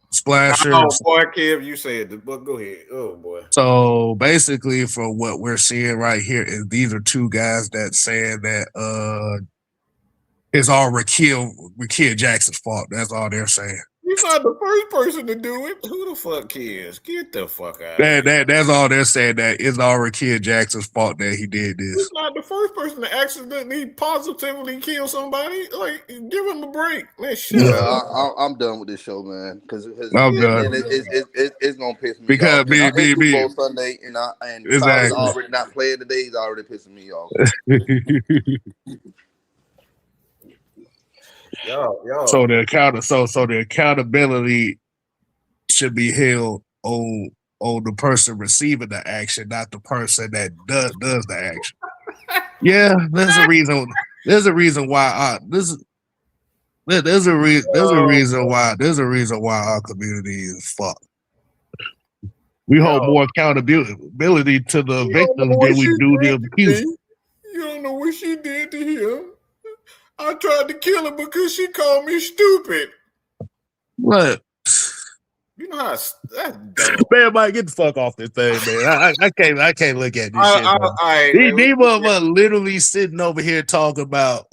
Splashers. Oh boy, Kev, you said it, but go ahead. Oh boy. So basically, for what we're seeing right here is these are two guys that saying that it's all Rakia Jackson's fault. That's all they're saying. He's not the first person to do it. Who the fuck cares? Get the fuck out. That's all they're saying. That it's all Rakia Jackson's fault that he did this. He's not the first person to accidentally positively kill somebody. Like, give him a break, man. Shit. I'm done with this show, man. Because I'm done. It's gonna piss me because off. Because Sunday and exactly. Already not playing today. He's already pissing me off. Yo. So the accountability should be held on the person receiving the action, not the person that does the action. Yeah, there's a reason. There's a reason why there's a reason why our community is fucked. We hold more accountability to the victims than we do the accused. You don't know what she did to him. I tried to kill her because she called me stupid. What? You know how that's dumb. Man, Mike, get the fuck off this thing, man. I can't look at this shit. These motherfuckers literally sitting over here talking about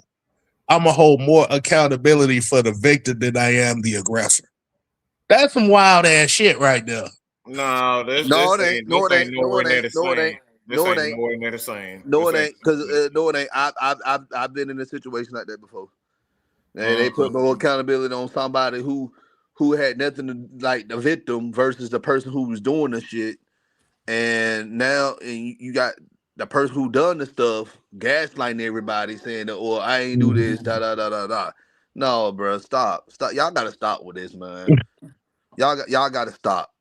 I'm gonna hold more accountability for the victim than I am the aggressor. That's some wild ass shit right there. No, it ain't. No, it ain't. Because I've been in a situation like that before. And they put more accountability on somebody who who had nothing to like the victim versus the person who was doing the shit. And now you got the person who done the stuff gaslighting everybody saying that, "Oh, I ain't do this, da da da da da." No, bro, stop. Y'all gotta stop with this, man. Y'all gotta stop.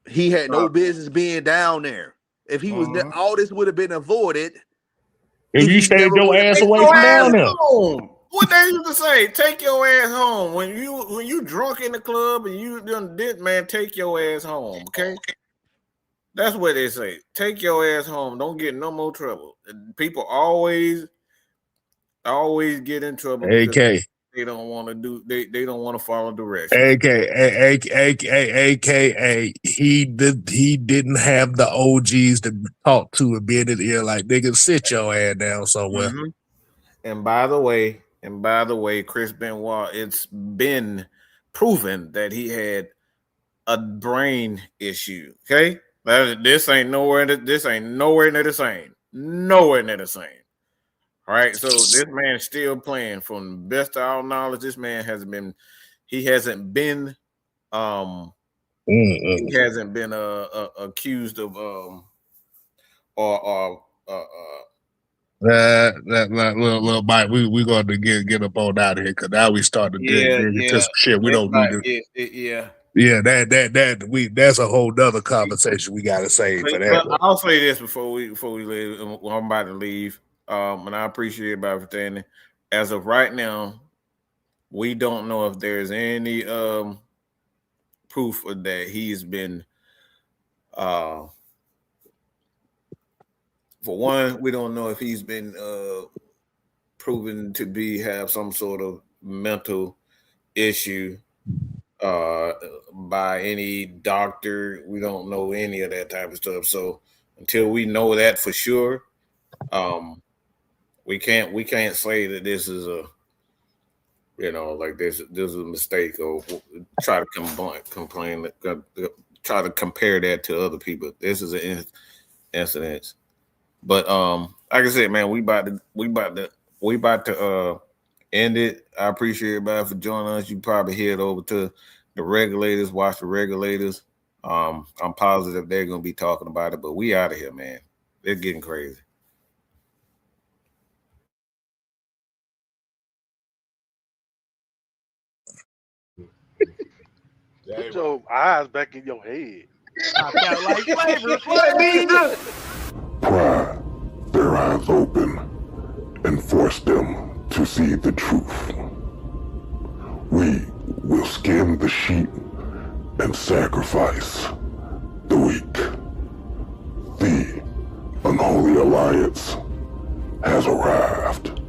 He had no business being down there. If he was all this would have been avoided. If you stayed your ass away from down there. What they used to say, take your ass home. When you drunk in the club and you done did, man, take your ass home, okay? That's what they say. Take your ass home. Don't get no more trouble. People always get in trouble because they don't want to do. They don't want to follow directions. AKA, he didn't have the OGs to talk to and be in his ear like, nigga, sit your ass down somewhere. Mm-hmm. And by the way, Chris Benoit, it's been proven that he had a brain issue. Okay. This ain't nowhere near the same. Nowhere near the same. All right. So this man is still playing. From the best of our knowledge, this man hasn't been accused of little Mike, we going to get up on out of here because now we start to dig into some shit we don't need to. Yeah, that's a whole nother conversation we got to save for that. I'll say this before we leave. I'm about to leave, and I appreciate everybody for standing. As of right now, we don't know if there's any proof of that he's been. For one, we don't know if he's been proven to have some sort of mental issue. By any doctor, we don't know any of that type of stuff. So until we know that for sure, we can't say that this is a, like this is a mistake or try to complain, try to compare that to other people. This is an incident. But like I said, man, we about to end it. I appreciate everybody for joining us. You probably head over to the regulators, watch the regulators. I'm positive they're gonna be talking about it, but we out of here, man. They're getting crazy. Put your eyes back in your head. Pry their eyes open and force them to see the truth. We will skin the sheep and sacrifice the weak. The unholy alliance has arrived.